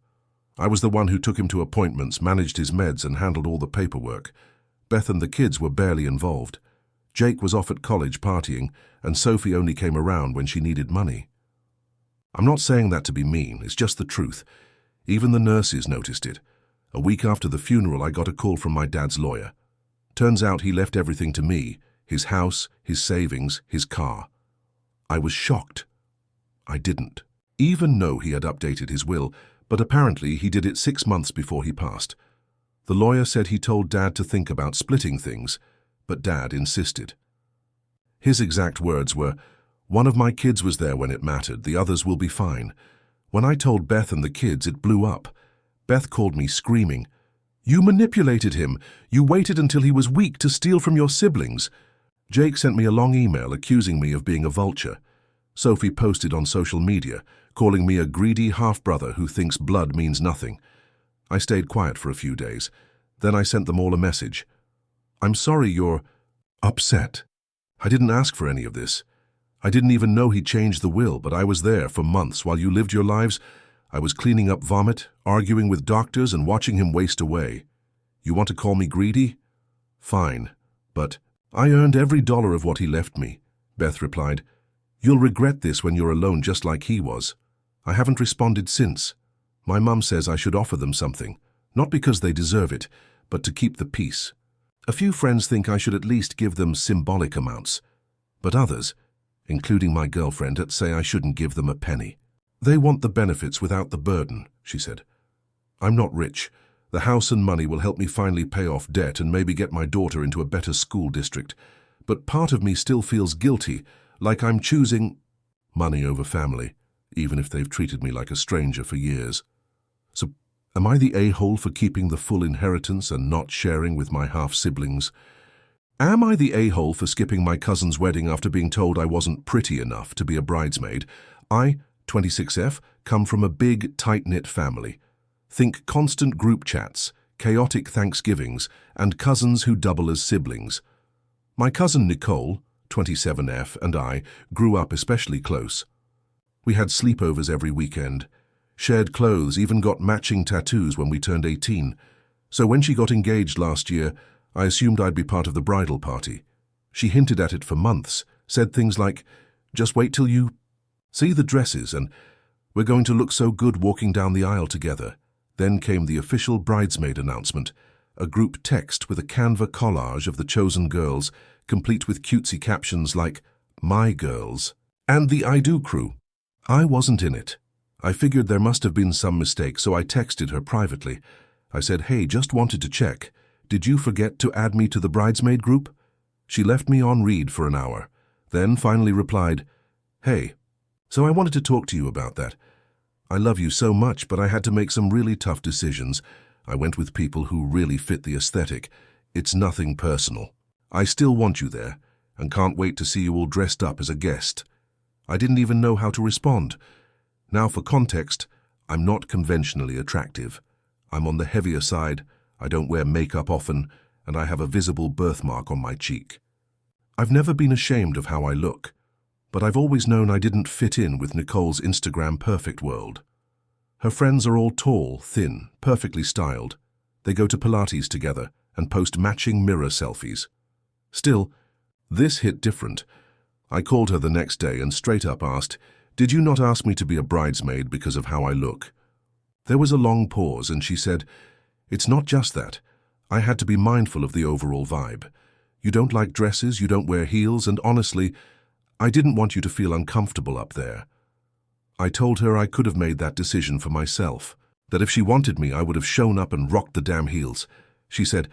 I was the one who took him to appointments, managed his meds, and handled all the paperwork. Beth and the kids were barely involved. Jake was off at college partying, and Sophie only came around when she needed money. I'm not saying that to be mean, it's just the truth. Even the nurses noticed it. A week after the funeral, I got a call from my dad's lawyer. Turns out he left everything to me, his house, his savings, his car. I was shocked. I didn't even know he had updated his will, but apparently he did it 6 months before he passed. The lawyer said he told Dad to think about splitting things, but Dad insisted. His exact words were, "One of my kids was there when it mattered, the others will be fine." When I told Beth and the kids, it blew up. Beth called me screaming, "You manipulated him. You waited until he was weak to steal from your siblings." Jake sent me a long email accusing me of being a vulture. Sophie posted on social media, calling me a greedy half-brother who thinks blood means nothing. I stayed quiet for a few days. Then I sent them all a message. "I'm sorry you're upset. I didn't ask for any of this. I didn't even know he changed the will, but I was there for months while you lived your lives. I was cleaning up vomit, arguing with doctors, and watching him waste away. You want to call me greedy? Fine, but I earned every dollar of what he left me, Beth replied. You'll regret this when you're alone just like he was. I haven't responded since. My mum says I should offer them something, not because they deserve it, but to keep the peace. A few friends think I should at least give them symbolic amounts, but others, including my girlfriend, say I shouldn't give them a penny. They want the benefits without the burden, she said. I'm not rich. The house and money will help me finally pay off debt and maybe get my daughter into a better school district. But part of me still feels guilty, like I'm choosing money over family, even if they've treated me like a stranger for years. So, am I the a-hole for keeping the full inheritance and not sharing with my half-siblings? Am I the a-hole for skipping my cousin's wedding after being told I wasn't pretty enough to be a bridesmaid? I, 26F, come from a big, tight-knit family. Think constant group chats, chaotic Thanksgivings, and cousins who double as siblings. My cousin Nicole, 27F, and I grew up especially close. We had sleepovers every weekend, shared clothes, even got matching tattoos when we turned 18. So when she got engaged last year, I assumed I'd be part of the bridal party. She hinted at it for months, said things like, just wait till you see the dresses and we're going to look so good walking down the aisle together. Then came the official bridesmaid announcement, a group text with a Canva collage of the chosen girls, complete with cutesy captions like, My Girls, and the I Do crew. I wasn't in it. I figured there must have been some mistake, so I texted her privately. I said, hey, just wanted to check. Did you forget to add me to the bridesmaid group? She left me on read for an hour, then finally replied, hey, so I wanted to talk to you about that. I love you so much, but I had to make some really tough decisions. I went with people who really fit the aesthetic. It's nothing personal. I still want you there, and can't wait to see you all dressed up as a guest. I didn't even know how to respond. Now for context, I'm not conventionally attractive. I'm on the heavier side, I don't wear makeup often, and I have a visible birthmark on my cheek. I've never been ashamed of how I look, but I've always known I didn't fit in with Nicole's Instagram perfect world. Her friends are all tall, thin, perfectly styled. They go to Pilates together and post matching mirror selfies. Still, this hit different. I called her the next day and straight up asked, did you not ask me to be a bridesmaid because of how I look? There was a long pause and she said, it's not just that. I had to be mindful of the overall vibe. You don't like dresses, you don't wear heels, and honestly, I didn't want you to feel uncomfortable up there. I told her I could have made that decision for myself, that if she wanted me, I would have shown up and rocked the damn heels. She said,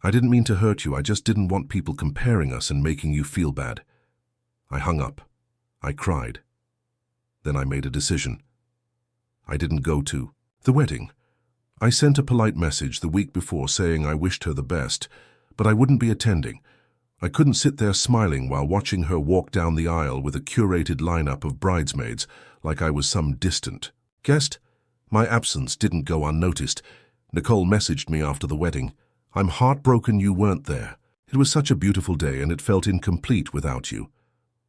I didn't mean to hurt you, I just didn't want people comparing us and making you feel bad. I hung up. I cried. Then I made a decision. I didn't go to the wedding. I sent a polite message the week before saying I wished her the best, but I wouldn't be attending. I couldn't sit there smiling while watching her walk down the aisle with a curated lineup of bridesmaids like I was some distant guest. My absence didn't go unnoticed. Nicole messaged me after the wedding. I'm heartbroken you weren't there. It was such a beautiful day and it felt incomplete without you.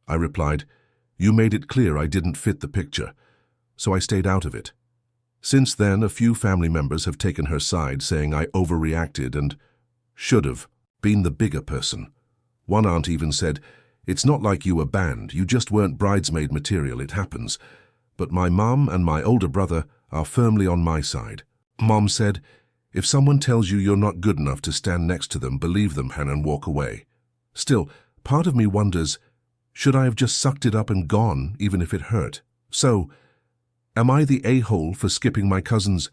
I replied, you made it clear I didn't fit the picture, so I stayed out of it. Since then, a few family members have taken her side, saying I overreacted and should have been the bigger person. One aunt even said, it's not like you were banned, you just weren't bridesmaid material, it happens. But my mum and my older brother are firmly on my side. Mom said, if someone tells you you're not good enough to stand next to them, believe them, Hannah, and walk away. Still, part of me wonders, should I have just sucked it up and gone, even if it hurt? So, am I the a-hole for skipping my cousin's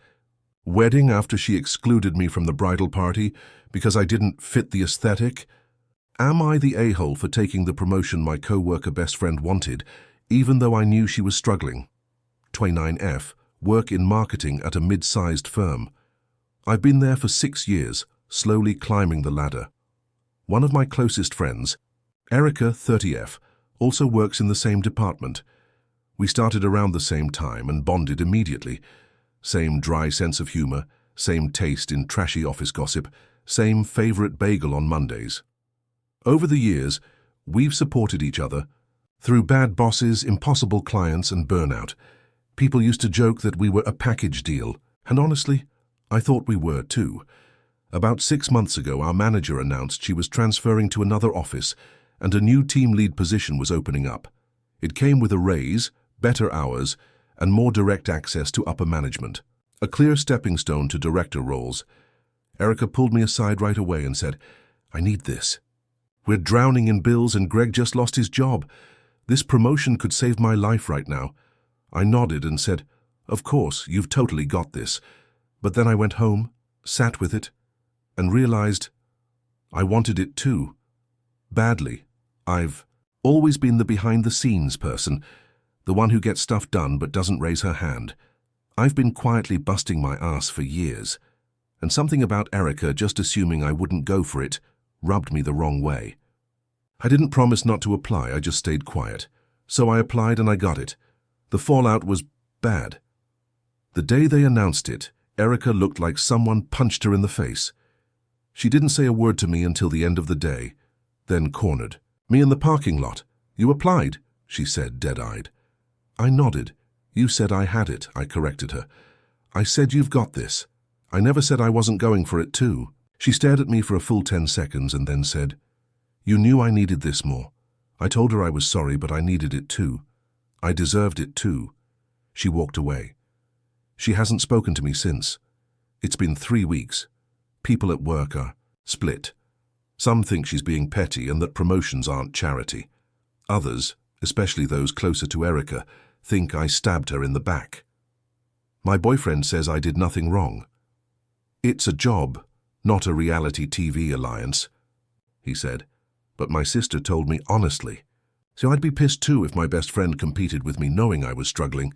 wedding after she excluded me from the bridal party because I didn't fit the aesthetic? Am I the a-hole for taking the promotion my co-worker best friend wanted, even though I knew she was struggling? 29F, work in marketing at a mid-sized firm. I've been there for 6 years, slowly climbing the ladder. One of my closest friends, Erica, 30F, also works in the same department. We started around the same time and bonded immediately. Same dry sense of humor, same taste in trashy office gossip, same favorite bagel on Mondays. Over the years, we've supported each other through bad bosses, impossible clients, and burnout. People used to joke that we were a package deal, and honestly, I thought we were too. About 6 months ago, our manager announced she was transferring to another office and a new team lead position was opening up. It came with a raise, better hours, and more direct access to upper management. A clear stepping stone to director roles. Erica pulled me aside right away and said, "I need this. We're drowning in bills and Greg just lost his job. This promotion could save my life right now." I nodded and said, "Of course, you've totally got this." But then I went home, sat with it, and realized I wanted it too. Badly. I've always been the behind-the-scenes person, the one who gets stuff done but doesn't raise her hand. I've been quietly busting my ass for years, and something about Erica just assuming I wouldn't go for it rubbed me the wrong way. I didn't promise not to apply, I just stayed quiet. So I applied and I got it. The fallout was bad. The day they announced it, Erica looked like someone punched her in the face. She didn't say a word to me until the end of the day, then cornered. "Me in the parking lot. You applied," she said, dead-eyed. I nodded. "You said I had it," I corrected her. "I said you've got this. I never said I wasn't going for it too." She stared at me for a full 10 seconds and then said, "You knew I needed this more." I told her I was sorry, but I needed it too. I deserved it too. She walked away. She hasn't spoken to me since. It's been 3 weeks. People at work are split. Some think she's being petty and that promotions aren't charity. Others, especially those closer to Erica, think I stabbed her in the back. My boyfriend says I did nothing wrong. "It's a job, not a reality TV alliance," he said, but my sister told me honestly. So I'd be pissed too if my best friend competed with me knowing I was struggling.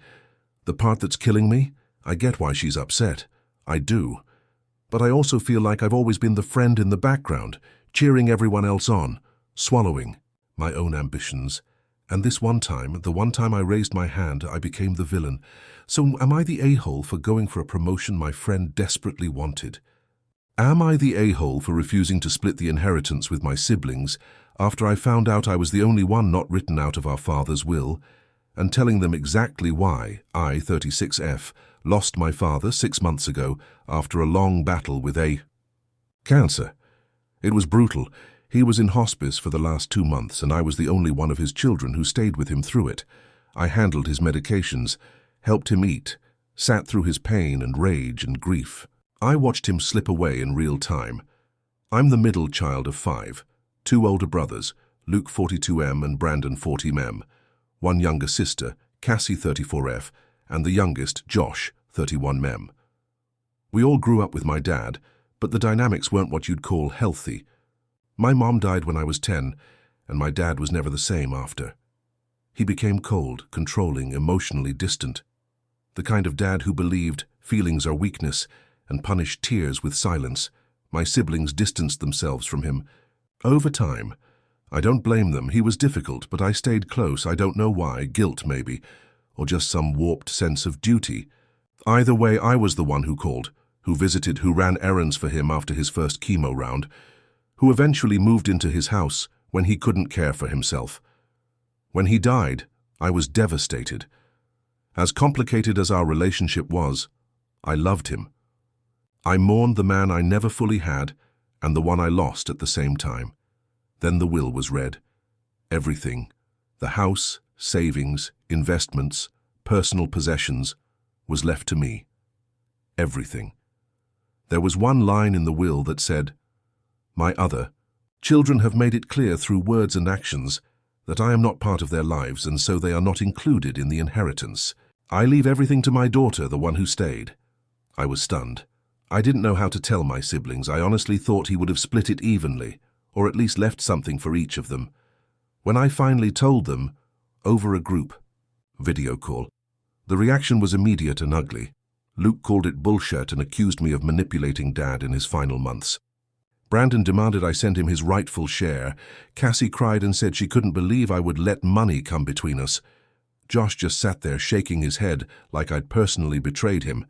The part that's killing me, I get why she's upset. I do. But I also feel like I've always been the friend in the background, cheering everyone else on, swallowing my own ambitions. And this one time, the one time I raised my hand, I became the villain. So am I the a-hole for going for a promotion my friend desperately wanted? Am I the a-hole for refusing to split the inheritance with my siblings after I found out I was the only one not written out of our father's will, and telling them exactly why I, 36F, lost my father 6 months ago after a long battle with cancer? It was brutal. He was in hospice for the last 2 months, and I was the only one of his children who stayed with him through it. I handled his medications, helped him eat, sat through his pain and rage and grief. I watched him slip away in real time. I'm the middle child of 5, 2 older brothers, Luke 42M and Brandon 40M, 1 younger sister, Cassie 34F, and the youngest, Josh 31M. We all grew up with my dad, but the dynamics weren't what you'd call healthy. My mom died when I was 10, and my dad was never the same after. He became cold, controlling, emotionally distant. The kind of dad who believed feelings are weakness and punished tears with silence. My siblings distanced themselves from him. Over time, I don't blame them. He was difficult, but I stayed close. I don't know why, guilt maybe, or just some warped sense of duty. Either way, I was the one who called, who visited, who ran errands for him after his first chemo round, who eventually moved into his house when he couldn't care for himself. When he died, I was devastated. As complicated as our relationship was, I loved him. I mourned the man I never fully had and the one I lost at the same time. Then the will was read. Everything, the house, savings, investments, personal possessions, was left to me. Everything. There was one line in the will that said, "My other children have made it clear through words and actions that I am not part of their lives, and so they are not included in the inheritance. I leave everything to my daughter, the one who stayed." I was stunned. I didn't know how to tell my siblings. I honestly thought he would have split it evenly, or at least left something for each of them. When I finally told them, over a group video call, the reaction was immediate and ugly. Luke called it bullshit and accused me of manipulating Dad in his final months. Brandon demanded I send him his rightful share. Cassie cried and said she couldn't believe I would let money come between us. Josh just sat there shaking his head like I'd personally betrayed him.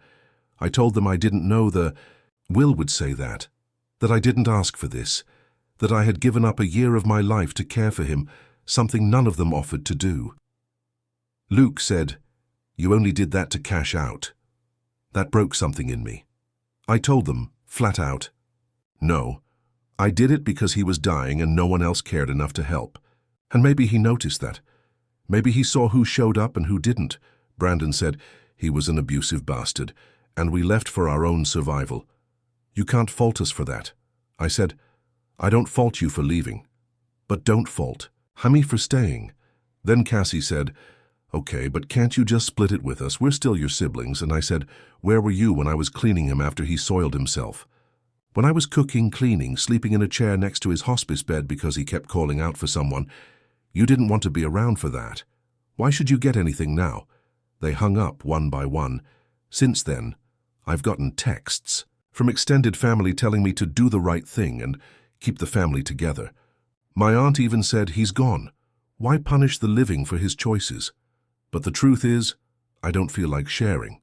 I told them I didn't know the will would say that I didn't ask for this, that I had given up a year of my life to care for him, something none of them offered to do. Luke said, You only did that to cash out. That broke something in me. I told them, flat out, no, I did it because he was dying and no one else cared enough to help. And maybe he noticed that. Maybe he saw who showed up and who didn't. Brandon said he was an abusive bastard, and we left for our own survival. You can't fault us for that. I said, I don't fault you for leaving, but don't fault Hami for staying. Then Cassie said, okay, but can't you just split it with us? We're still your siblings. And I said, where were you when I was cleaning him after he soiled himself? When I was cooking, cleaning, sleeping in a chair next to his hospice bed because he kept calling out for someone, you didn't want to be around for that. Why should you get anything now? They hung up one by one. Since then, I've gotten texts from extended family telling me to do the right thing and keep the family together. My aunt even said he's gone. Why punish the living for his choices? But the truth is, I don't feel like sharing.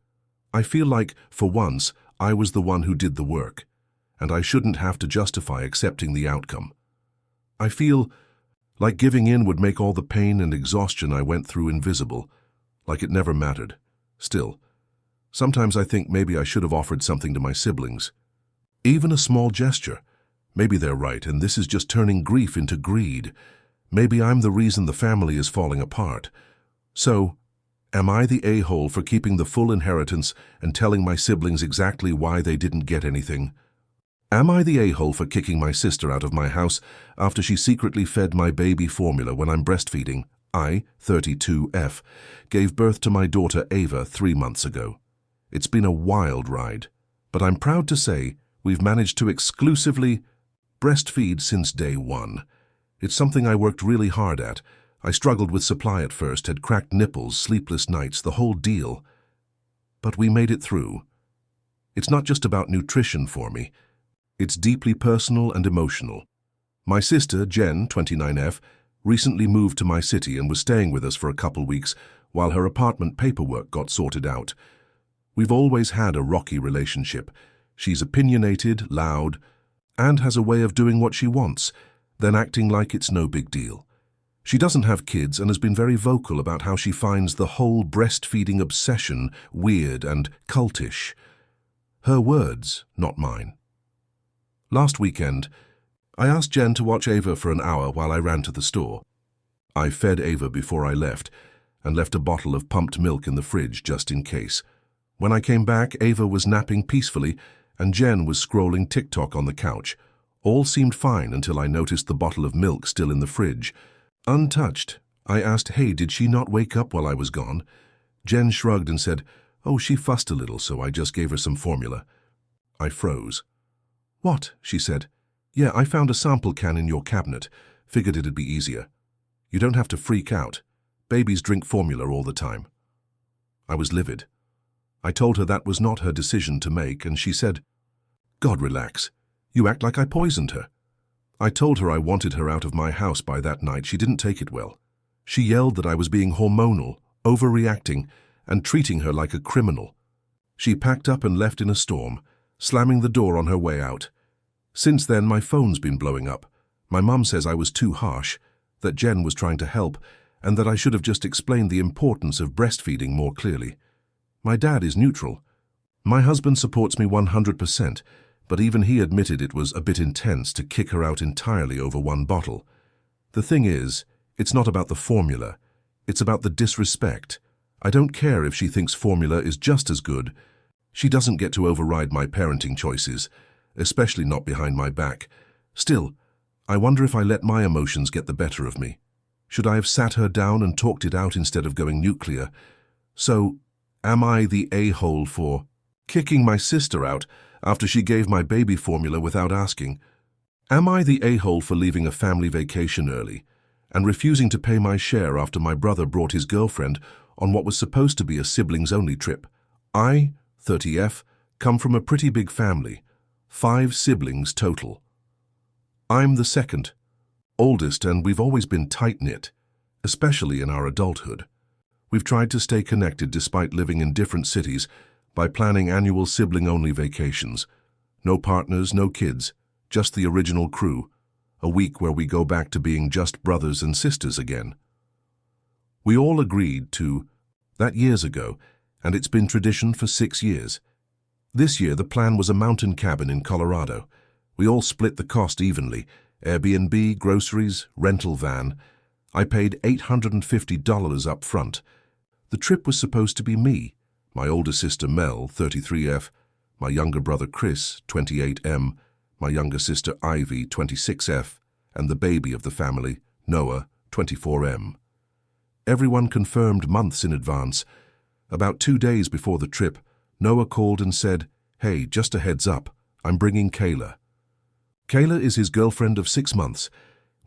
I feel like, for once, I was the one who did the work, and I shouldn't have to justify accepting the outcome. I feel like giving in would make all the pain and exhaustion I went through invisible, like it never mattered. Still, sometimes I think maybe I should have offered something to my siblings. Even a small gesture. Maybe they're right, and this is just turning grief into greed. Maybe I'm the reason the family is falling apart. So, am I the a-hole for keeping the full inheritance and telling my siblings exactly why they didn't get anything? Am I the a-hole for kicking my sister out of my house after she secretly fed my baby formula when I'm breastfeeding? I, 32F, gave birth to my daughter Ava 3 months ago. It's been a wild ride, but I'm proud to say we've managed to exclusively breastfeed since day one. It's something I worked really hard at. I struggled with supply at first, had cracked nipples, sleepless nights, the whole deal. But we made it through. It's not just about nutrition for me. It's deeply personal and emotional. My sister, Jen, 29F, recently moved to my city and was staying with us for a couple weeks while her apartment paperwork got sorted out. We've always had a rocky relationship. She's opinionated, loud, and has a way of doing what she wants, then acting like it's no big deal. She doesn't have kids and has been very vocal about how she finds the whole breastfeeding obsession weird and cultish. Her words, not mine. Last weekend, I asked Jen to watch Ava for an hour while I ran to the store. I fed Ava before I left and left a bottle of pumped milk in the fridge just in case. When I came back, Ava was napping peacefully and Jen was scrolling TikTok on the couch. All seemed fine until I noticed the bottle of milk still in the fridge. Untouched, I asked, hey, did she not wake up while I was gone? Jen shrugged and said, oh, she fussed a little, so I just gave her some formula. I froze. What? She said. Yeah, I found a sample can in your cabinet. Figured it'd be easier. You don't have to freak out. Babies drink formula all the time. I was livid. I told her that was not her decision to make, and she said, God, relax. You act like I poisoned her. I told her I wanted her out of my house by that night. She didn't take it well. She yelled that I was being hormonal, overreacting, and treating her like a criminal. She packed up and left in a storm, slamming the door on her way out. Since then, my phone's been blowing up. My mum says I was too harsh, that Jen was trying to help, and that I should have just explained the importance of breastfeeding more clearly. My dad is neutral. My husband supports me 100%, but even he admitted it was a bit intense to kick her out entirely over one bottle. The thing is, it's not about the formula. It's about the disrespect. I don't care if she thinks formula is just as good. She doesn't get to override my parenting choices, especially not behind my back. Still, I wonder if I let my emotions get the better of me. Should I have sat her down and talked it out instead of going nuclear? So, am I the a-hole for kicking my sister out after she gave my baby formula without asking? Am I the a-hole for leaving a family vacation early and refusing to pay my share after my brother brought his girlfriend on what was supposed to be a siblings-only trip? I, 30F, come from a pretty big family, 5 siblings total. I'm the second, oldest, and we've always been tight-knit, especially in our adulthood. We've tried to stay connected despite living in different cities by planning annual sibling-only vacations. No partners, no kids, just the original crew, a week where we go back to being just brothers and sisters again. We all agreed to That years ago, and it's been tradition for 6 years. This year the plan was a mountain cabin in Colorado. We all split the cost evenly, Airbnb, groceries, rental van. I paid $850 up front. The trip was supposed to be me, my older sister Mel, 33F, my younger brother Chris, 28M, my younger sister Ivy, 26F, and the baby of the family, Noah, 24M. Everyone confirmed months in advance. About 2 days before the trip, Noah called and said, "Hey, just a heads up, I'm bringing Kayla." Kayla is his girlfriend of 6 months.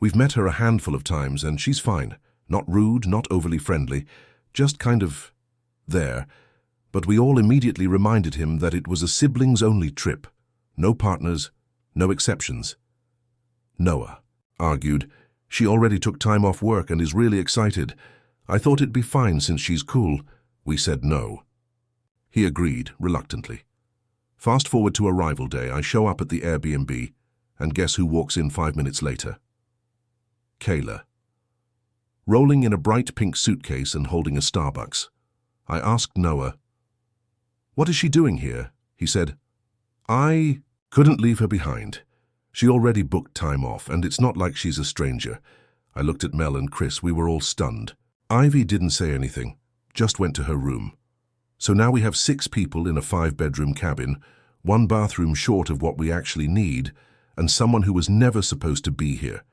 We've met her a handful of times and she's fine. Not rude, not overly friendly, just kind of there. But we all immediately reminded him that it was a siblings-only trip. No partners, no exceptions. Noah argued, "She already took time off work and is really excited. I thought it'd be fine since she's cool." We said no. He agreed, reluctantly. Fast forward to arrival day, I show up at the Airbnb, and guess who walks in 5 minutes later? Kayla. Rolling in a bright pink suitcase and holding a Starbucks. I asked Noah, "What is she doing here?" He said, "I couldn't leave her behind. She already booked time off, and it's not like she's a stranger." I looked at Mel and Chris. We were all stunned. Ivy didn't say anything, just went to her room. So now we have 6 people in a 5-bedroom cabin, 1 bathroom short of what we actually need, and someone who was never supposed to be here.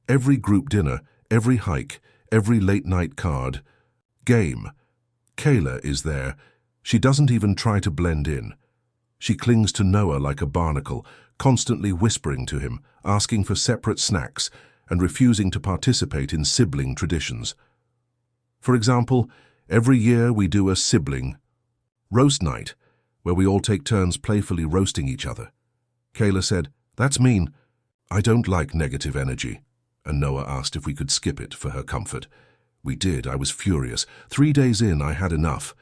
Every group dinner, every hike, every late-night card. Game. Kayla is there. She doesn't even try to blend in. She clings to Noah like a barnacle, constantly whispering to him, asking for separate snacks, and refusing to participate in sibling traditions. For example, every year we do a sibling roast night, where we all take turns playfully roasting each other. Kayla said, "That's mean. I don't like negative energy," and Noah asked if we could skip it for her comfort. We did. I was furious. 3 days in, I had enough.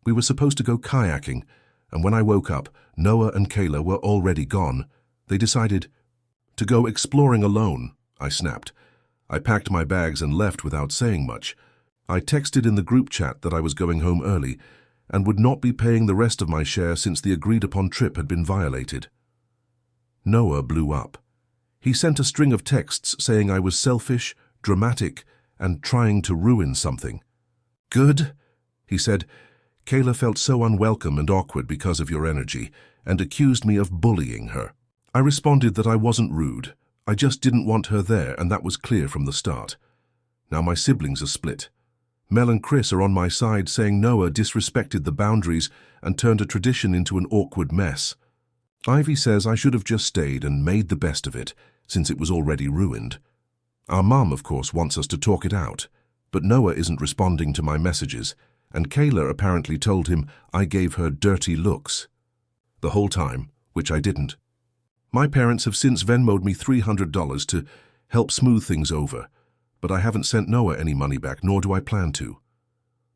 We were supposed to go kayaking, and when I woke up, Noah and Kayla were already gone. They decided to go exploring alone. I snapped. I packed my bags and left without saying much. I texted in the group chat that I was going home early and would not be paying the rest of my share since the agreed-upon trip had been violated. Noah blew up. He sent a string of texts saying I was selfish, dramatic, and trying to ruin something. "Good," he said. "Kayla felt so unwelcome and awkward because of your energy and accused me of bullying her." I responded that I wasn't rude. I just didn't want her there, and that was clear from the start. Now my siblings are split. Mel and Chris are on my side saying Noah disrespected the boundaries and turned a tradition into an awkward mess. Ivy says I should have just stayed and made the best of it, since it was already ruined. Our mom, of course, wants us to talk it out, but Noah isn't responding to my messages, and Kayla apparently told him I gave her dirty looks the whole time, which I didn't. My parents have since Venmo'd me $300 to help smooth things over, but I haven't sent Noah any money back, nor do I plan to.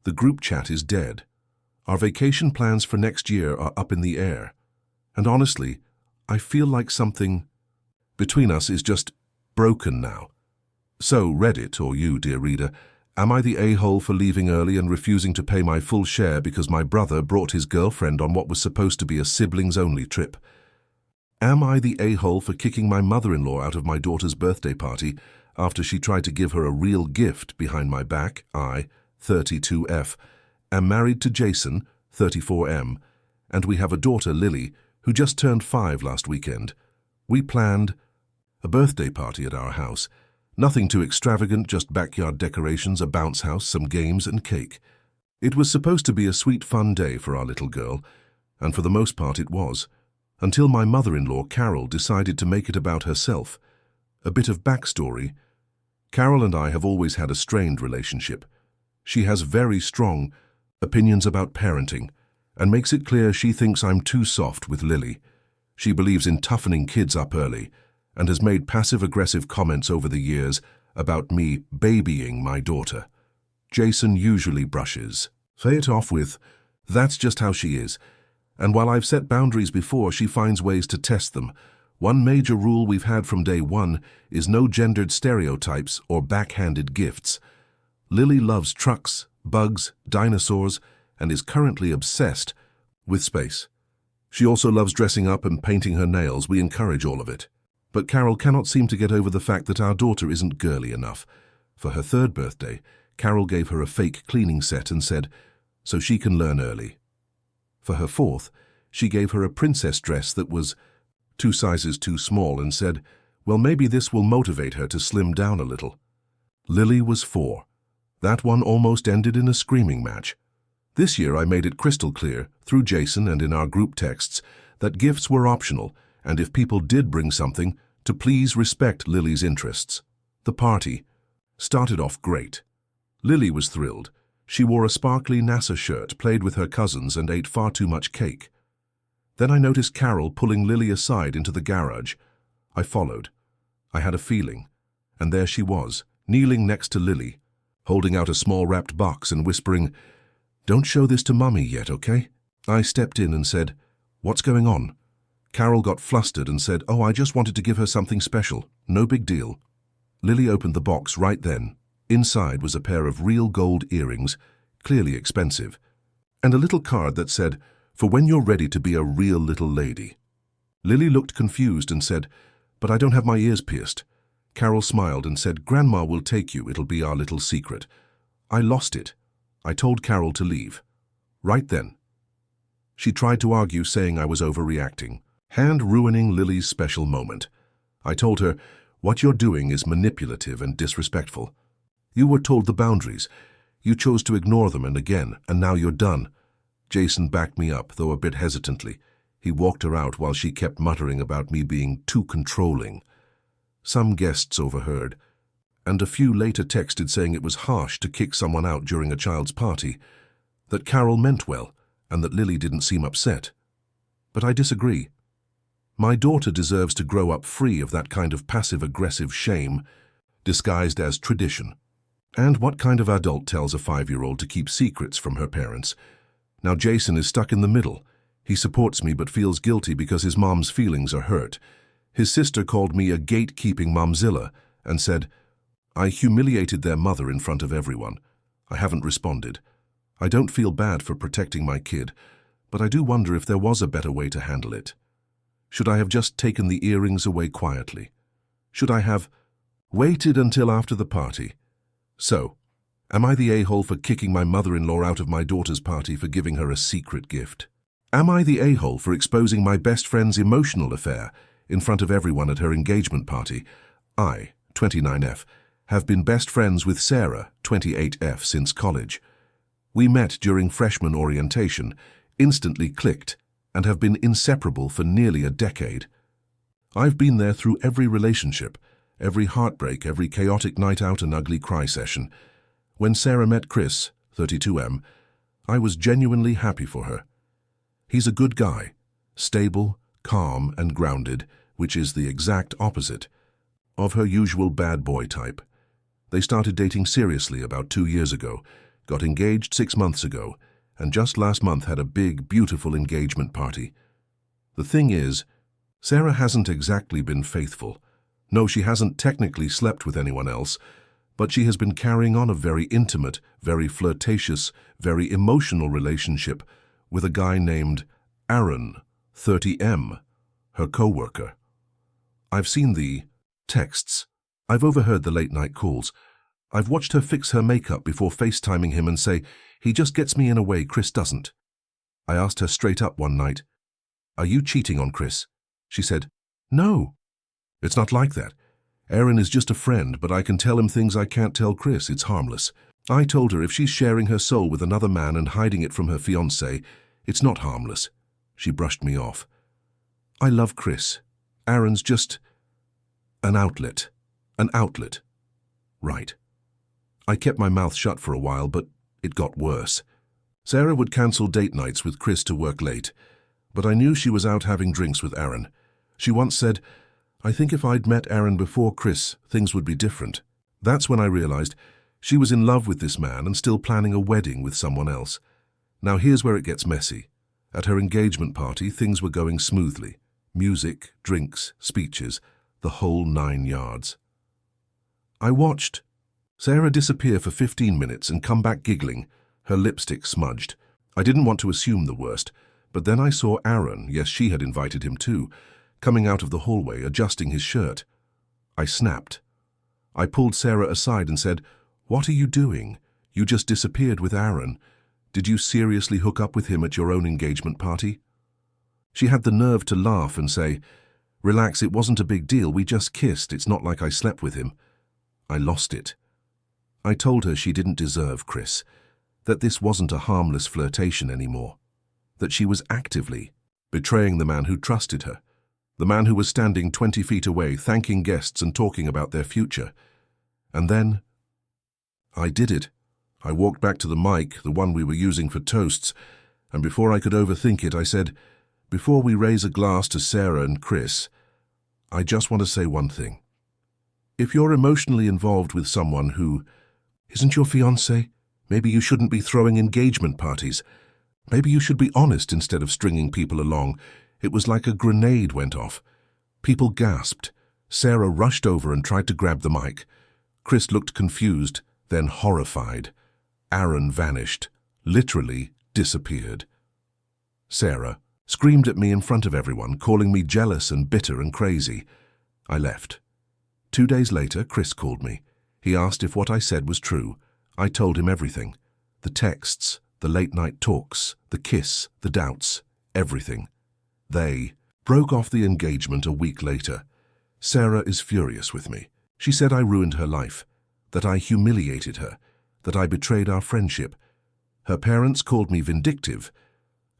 The group chat is dead. Our vacation plans for next year are up in the air. And honestly, I feel like something between us is just broken now. So, Reddit, or you, dear reader, am I the a-hole for leaving early and refusing to pay my full share because my brother brought his girlfriend on what was supposed to be a siblings-only trip? Am I the a-hole for kicking my mother-in-law out of my daughter's birthday party after she tried to give her a real gift behind my back? I, 32F, am married to Jason, 34M, and we have a daughter, Lily, who just turned 5 last weekend. We planned a birthday party at our house. Nothing too extravagant, just backyard decorations, a bounce house, some games, and cake. It was supposed to be a sweet, fun day for our little girl, and for the most part it was, until my mother-in-law, Carol, decided to make it about herself. A bit of backstory. Carol and I have always had a strained relationship. She has very strong opinions about parenting, and makes it clear she thinks I'm too soft with Lily. She believes in toughening kids up early, and has made passive-aggressive comments over the years about me babying my daughter. Jason usually brushes it off with, "That's just how she is." And while I've set boundaries before, she finds ways to test them. One major rule we've had from day one is no gendered stereotypes or backhanded gifts. Lily loves trucks, bugs, dinosaurs, and is currently obsessed with space. She also loves dressing up and painting her nails. We encourage all of it. But Carol cannot seem to get over the fact that our daughter isn't girly enough. For her 3rd birthday, Carol gave her a fake cleaning set and said, so she can learn early. For her 4th, she gave her a princess dress that was 2 sizes too small and said, well, maybe this will motivate her to slim down a little. Lily was 4. That one almost ended in a screaming match. This year I made it crystal clear, through Jason and in our group texts, that gifts were optional, and if people did bring something, to please respect Lily's interests. The party started off great. Lily was thrilled. She wore a sparkly NASA shirt, played with her cousins, and ate far too much cake. Then I noticed Carol pulling Lily aside into the garage. I followed. I had a feeling. And there she was, kneeling next to Lily, holding out a small wrapped box and whispering, "Don't show this to Mummy yet, okay?" I stepped in and said, "What's going on?" Carol got flustered and said, "Oh, I just wanted to give her something special. No big deal." Lily opened the box right then. Inside was a pair of real gold earrings, clearly expensive, and a little card that said, "For when you're ready to be a real little lady." Lily looked confused and said, "But I don't have my ears pierced." Carol smiled and said, "Grandma will take you. It'll be our little secret." I lost it. I told Carol to leave. Right then. She tried to argue, saying I was overreacting, hand-ruining Lily's special moment. I told her, "What you're doing is manipulative and disrespectful. You were told the boundaries. You chose to ignore them, and now you're done." Jason backed me up, though a bit hesitantly. He walked her out while she kept muttering about me being too controlling. Some guests overheard, and a few later texted saying it was harsh to kick someone out during a child's party, that Carol meant well, and that Lily didn't seem upset. But I disagree. My daughter deserves to grow up free of that kind of passive-aggressive shame, disguised as tradition. And what kind of adult tells a 5-year-old to keep secrets from her parents? Now Jason is stuck in the middle. He supports me but feels guilty because his mom's feelings are hurt. His sister called me a gatekeeping momzilla and said, "I humiliated their mother in front of everyone." I haven't responded. I don't feel bad for protecting my kid, but I do wonder if there was a better way to handle it. Should I have just taken the earrings away quietly? Should I have waited until after the party? So, am I the a-hole for kicking my mother-in-law out of my daughter's party for giving her a secret gift? Am I the a-hole for exposing my best friend's emotional affair in front of everyone at her engagement party? I, 29F, have been best friends with Sarah, 28F, since college. We met during freshman orientation, instantly clicked, and have been inseparable for nearly a decade. I've been there through every relationship, every heartbreak, every chaotic night out and ugly cry session. When Sarah met Chris, 32M, I was genuinely happy for her. He's a good guy, stable, calm, and grounded, which is the exact opposite of her usual bad boy type. They started dating seriously about 2 years ago, got engaged 6 months ago, and just last month had a big, beautiful engagement party. The thing is, Sarah hasn't exactly been faithful. No, she hasn't technically slept with anyone else, but she has been carrying on a very intimate, very flirtatious, very emotional relationship with a guy named Aaron, 30M, her co-worker. I've seen the texts. I've overheard the late-night calls. I've watched her fix her makeup before FaceTiming him and say, "He just gets me in a way Chris doesn't." I asked her straight up one night, "Are you cheating on Chris?" She said, "No. It's not like that. Aaron is just a friend, but I can tell him things I can't tell Chris. It's harmless." I told her if she's sharing her soul with another man and hiding it from her fiancé, it's not harmless. She brushed me off. I love Chris. Aaron's just an outlet. An outlet. Right. I kept my mouth shut for a while, but it got worse. Sarah would cancel date nights with Chris to work late, but I knew she was out having drinks with Aaron. She once said, "I think if I'd met Aaron before Chris, things would be different." That's when I realized she was in love with this man and still planning a wedding with someone else. Now here's where it gets messy. At her engagement party, things were going smoothly. Music, drinks, speeches, the whole 9 yards. I watched. Sarah disappear for 15 minutes and come back giggling, her lipstick smudged. I didn't want to assume the worst, but then I saw Aaron, yes, she had invited him too, coming out of the hallway, adjusting his shirt. I snapped. I pulled Sarah aside and said, "What are you doing? You just disappeared with Aaron. Did you seriously hook up with him at your own engagement party?" She had the nerve to laugh and say, "Relax, it wasn't a big deal, we just kissed, it's not like I slept with him." I lost it. I told her she didn't deserve Chris, that this wasn't a harmless flirtation anymore, that she was actively betraying the man who trusted her, the man who was standing 20 feet away, thanking guests and talking about their future. And then I did it. I walked back to the mic, the one we were using for toasts, and before I could overthink it, I said, "Before we raise a glass to Sarah and Chris, I just want to say one thing. If you're emotionally involved with someone who isn't your fiancé, maybe you shouldn't be throwing engagement parties. Maybe you should be honest instead of stringing people along." It was like a grenade went off. People gasped. Sarah rushed over and tried to grab the mic. Chris looked confused, then horrified. Aaron vanished, literally disappeared. Sarah screamed at me in front of everyone, calling me jealous and bitter and crazy. I left. 2 days later, Chris called me. He asked if what I said was true. I told him everything. The texts, the late-night talks, the kiss, the doubts, everything. They broke off the engagement a week later. Sarah is furious with me. She said I ruined her life, that I humiliated her, that I betrayed our friendship. Her parents called me vindictive.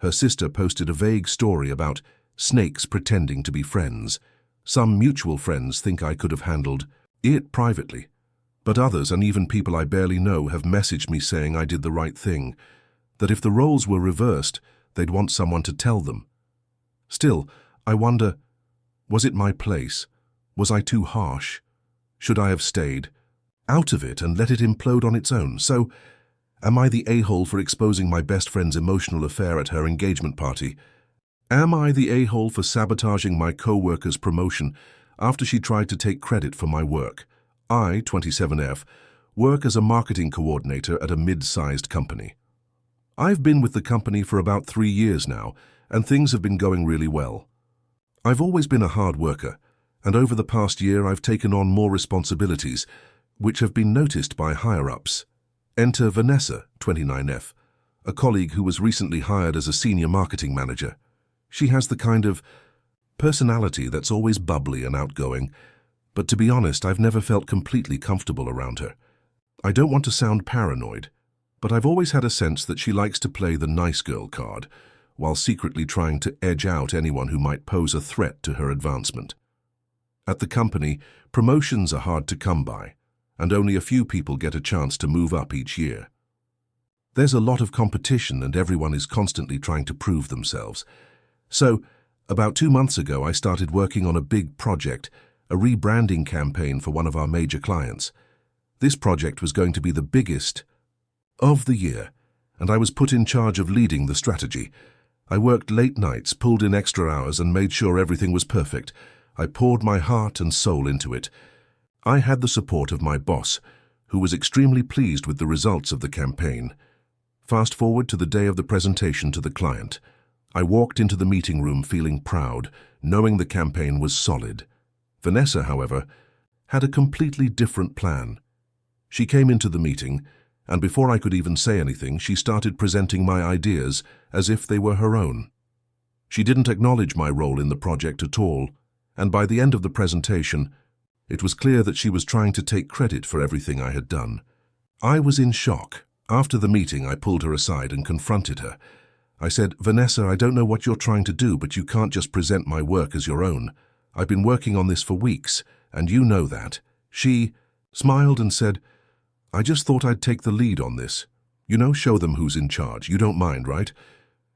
Her sister posted a vague story about snakes pretending to be friends. Some mutual friends think I could have handled it privately, but others, and even people I barely know, have messaged me saying I did the right thing, that if the roles were reversed, they'd want someone to tell them. Still, I wonder, was it my place? Was I too harsh? Should I have stayed out of it and let it implode on its own? So, am I the a-hole for exposing my best friend's emotional affair at her engagement party? Am I the a-hole for sabotaging my co-worker's promotion after she tried to take credit for my work? I, 27F, work as a marketing coordinator at a mid-sized company. I've been with the company for about 3 years now, and things have been going really well. I've always been a hard worker, and over the past year I've taken on more responsibilities, which have been noticed by higher-ups. Enter Vanessa, 29F, a colleague who was recently hired as a senior marketing manager. She has the kind of personality that's always bubbly and outgoing, but to be honest, I've never felt completely comfortable around her. I don't want to sound paranoid, but I've always had a sense that she likes to play the nice girl card, while secretly trying to edge out anyone who might pose a threat to her advancement. At the company, promotions are hard to come by, and only a few people get a chance to move up each year. There's a lot of competition and everyone is constantly trying to prove themselves. So, about 2 months ago, I started working on a big project, a rebranding campaign for one of our major clients. This project was going to be the biggest of the year, and I was put in charge of leading the strategy. I worked late nights, pulled in extra hours, and made sure everything was perfect. I poured my heart and soul into it. I had the support of my boss, who was extremely pleased with the results of the campaign. Fast forward to the day of the presentation to the client. I walked into the meeting room feeling proud, knowing the campaign was solid. Vanessa, however, had a completely different plan. She came into the meeting, and before I could even say anything, she started presenting my ideas as if they were her own. She didn't acknowledge my role in the project at all, and by the end of the presentation, it was clear that she was trying to take credit for everything I had done. I was in shock. After the meeting, I pulled her aside and confronted her. I said, "Vanessa, I don't know what you're trying to do, but you can't just present my work as your own. I've been working on this for weeks, and you know that." She smiled and said, "I just thought I'd take the lead on this. You know, show them who's in charge. You don't mind, right?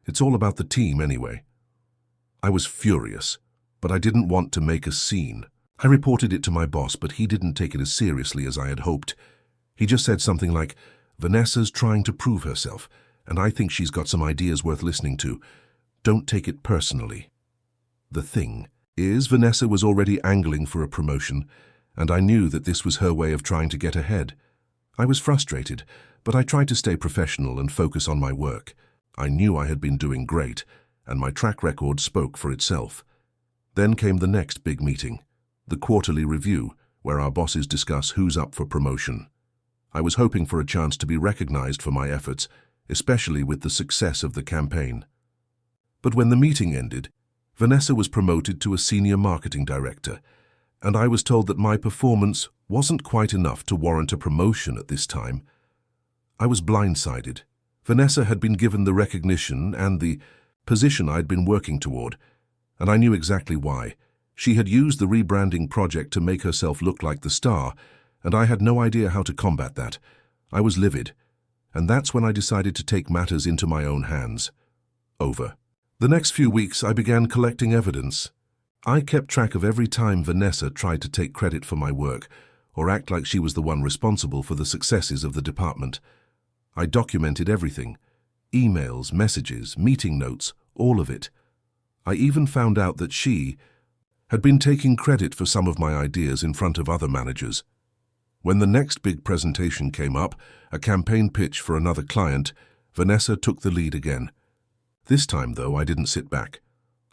It's all about the team anyway." I was furious, but I didn't want to make a scene. I reported it to my boss, but he didn't take it as seriously as I had hoped. He just said something like, "Vanessa's trying to prove herself, and I think she's got some ideas worth listening to. Don't take it personally." The thing is, Vanessa was already angling for a promotion, and I knew that this was her way of trying to get ahead. I was frustrated, but I tried to stay professional and focus on my work. I knew I had been doing great, and my track record spoke for itself. Then came the next big meeting, the quarterly review, where our bosses discuss who's up for promotion. I was hoping for a chance to be recognized for my efforts, especially with the success of the campaign. But when the meeting ended, Vanessa was promoted to a senior marketing director, and I was told that my performance wasn't quite enough to warrant a promotion at this time. I was blindsided. Vanessa had been given the recognition and the position I'd been working toward, and I knew exactly why. She had used the rebranding project to make herself look like the star, and I had no idea how to combat that. I was livid, and that's when I decided to take matters into my own hands. Over. The next few weeks, I began collecting evidence. I kept track of every time Vanessa tried to take credit for my work or act like she was the one responsible for the successes of the department. I documented everything: emails, messages, meeting notes, all of it. I even found out that she had been taking credit for some of my ideas in front of other managers. When the next big presentation came up, a campaign pitch for another client, Vanessa took the lead again. This time, though, I didn't sit back.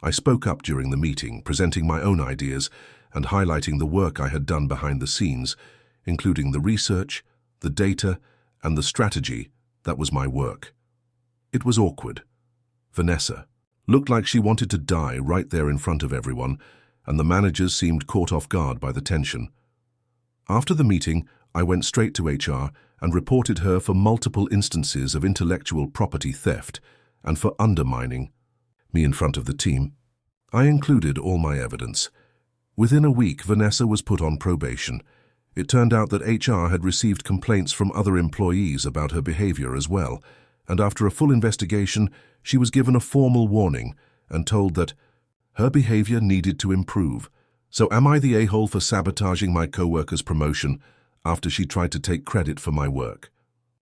I spoke up during the meeting, presenting my own ideas and highlighting the work I had done behind the scenes, including the research, the data, and the strategy that was my work. It was awkward. Vanessa looked like she wanted to die right there in front of everyone, and the managers seemed caught off guard by the tension. After the meeting, I went straight to HR and reported her for multiple instances of intellectual property theft and for undermining me in front of the team. I included all my evidence. Within a week, Vanessa was put on probation. It turned out that HR had received complaints from other employees about her behavior as well, and after a full investigation, she was given a formal warning and told that her behavior needed to improve. So am I the a-hole for sabotaging my co-worker's promotion after she tried to take credit for my work?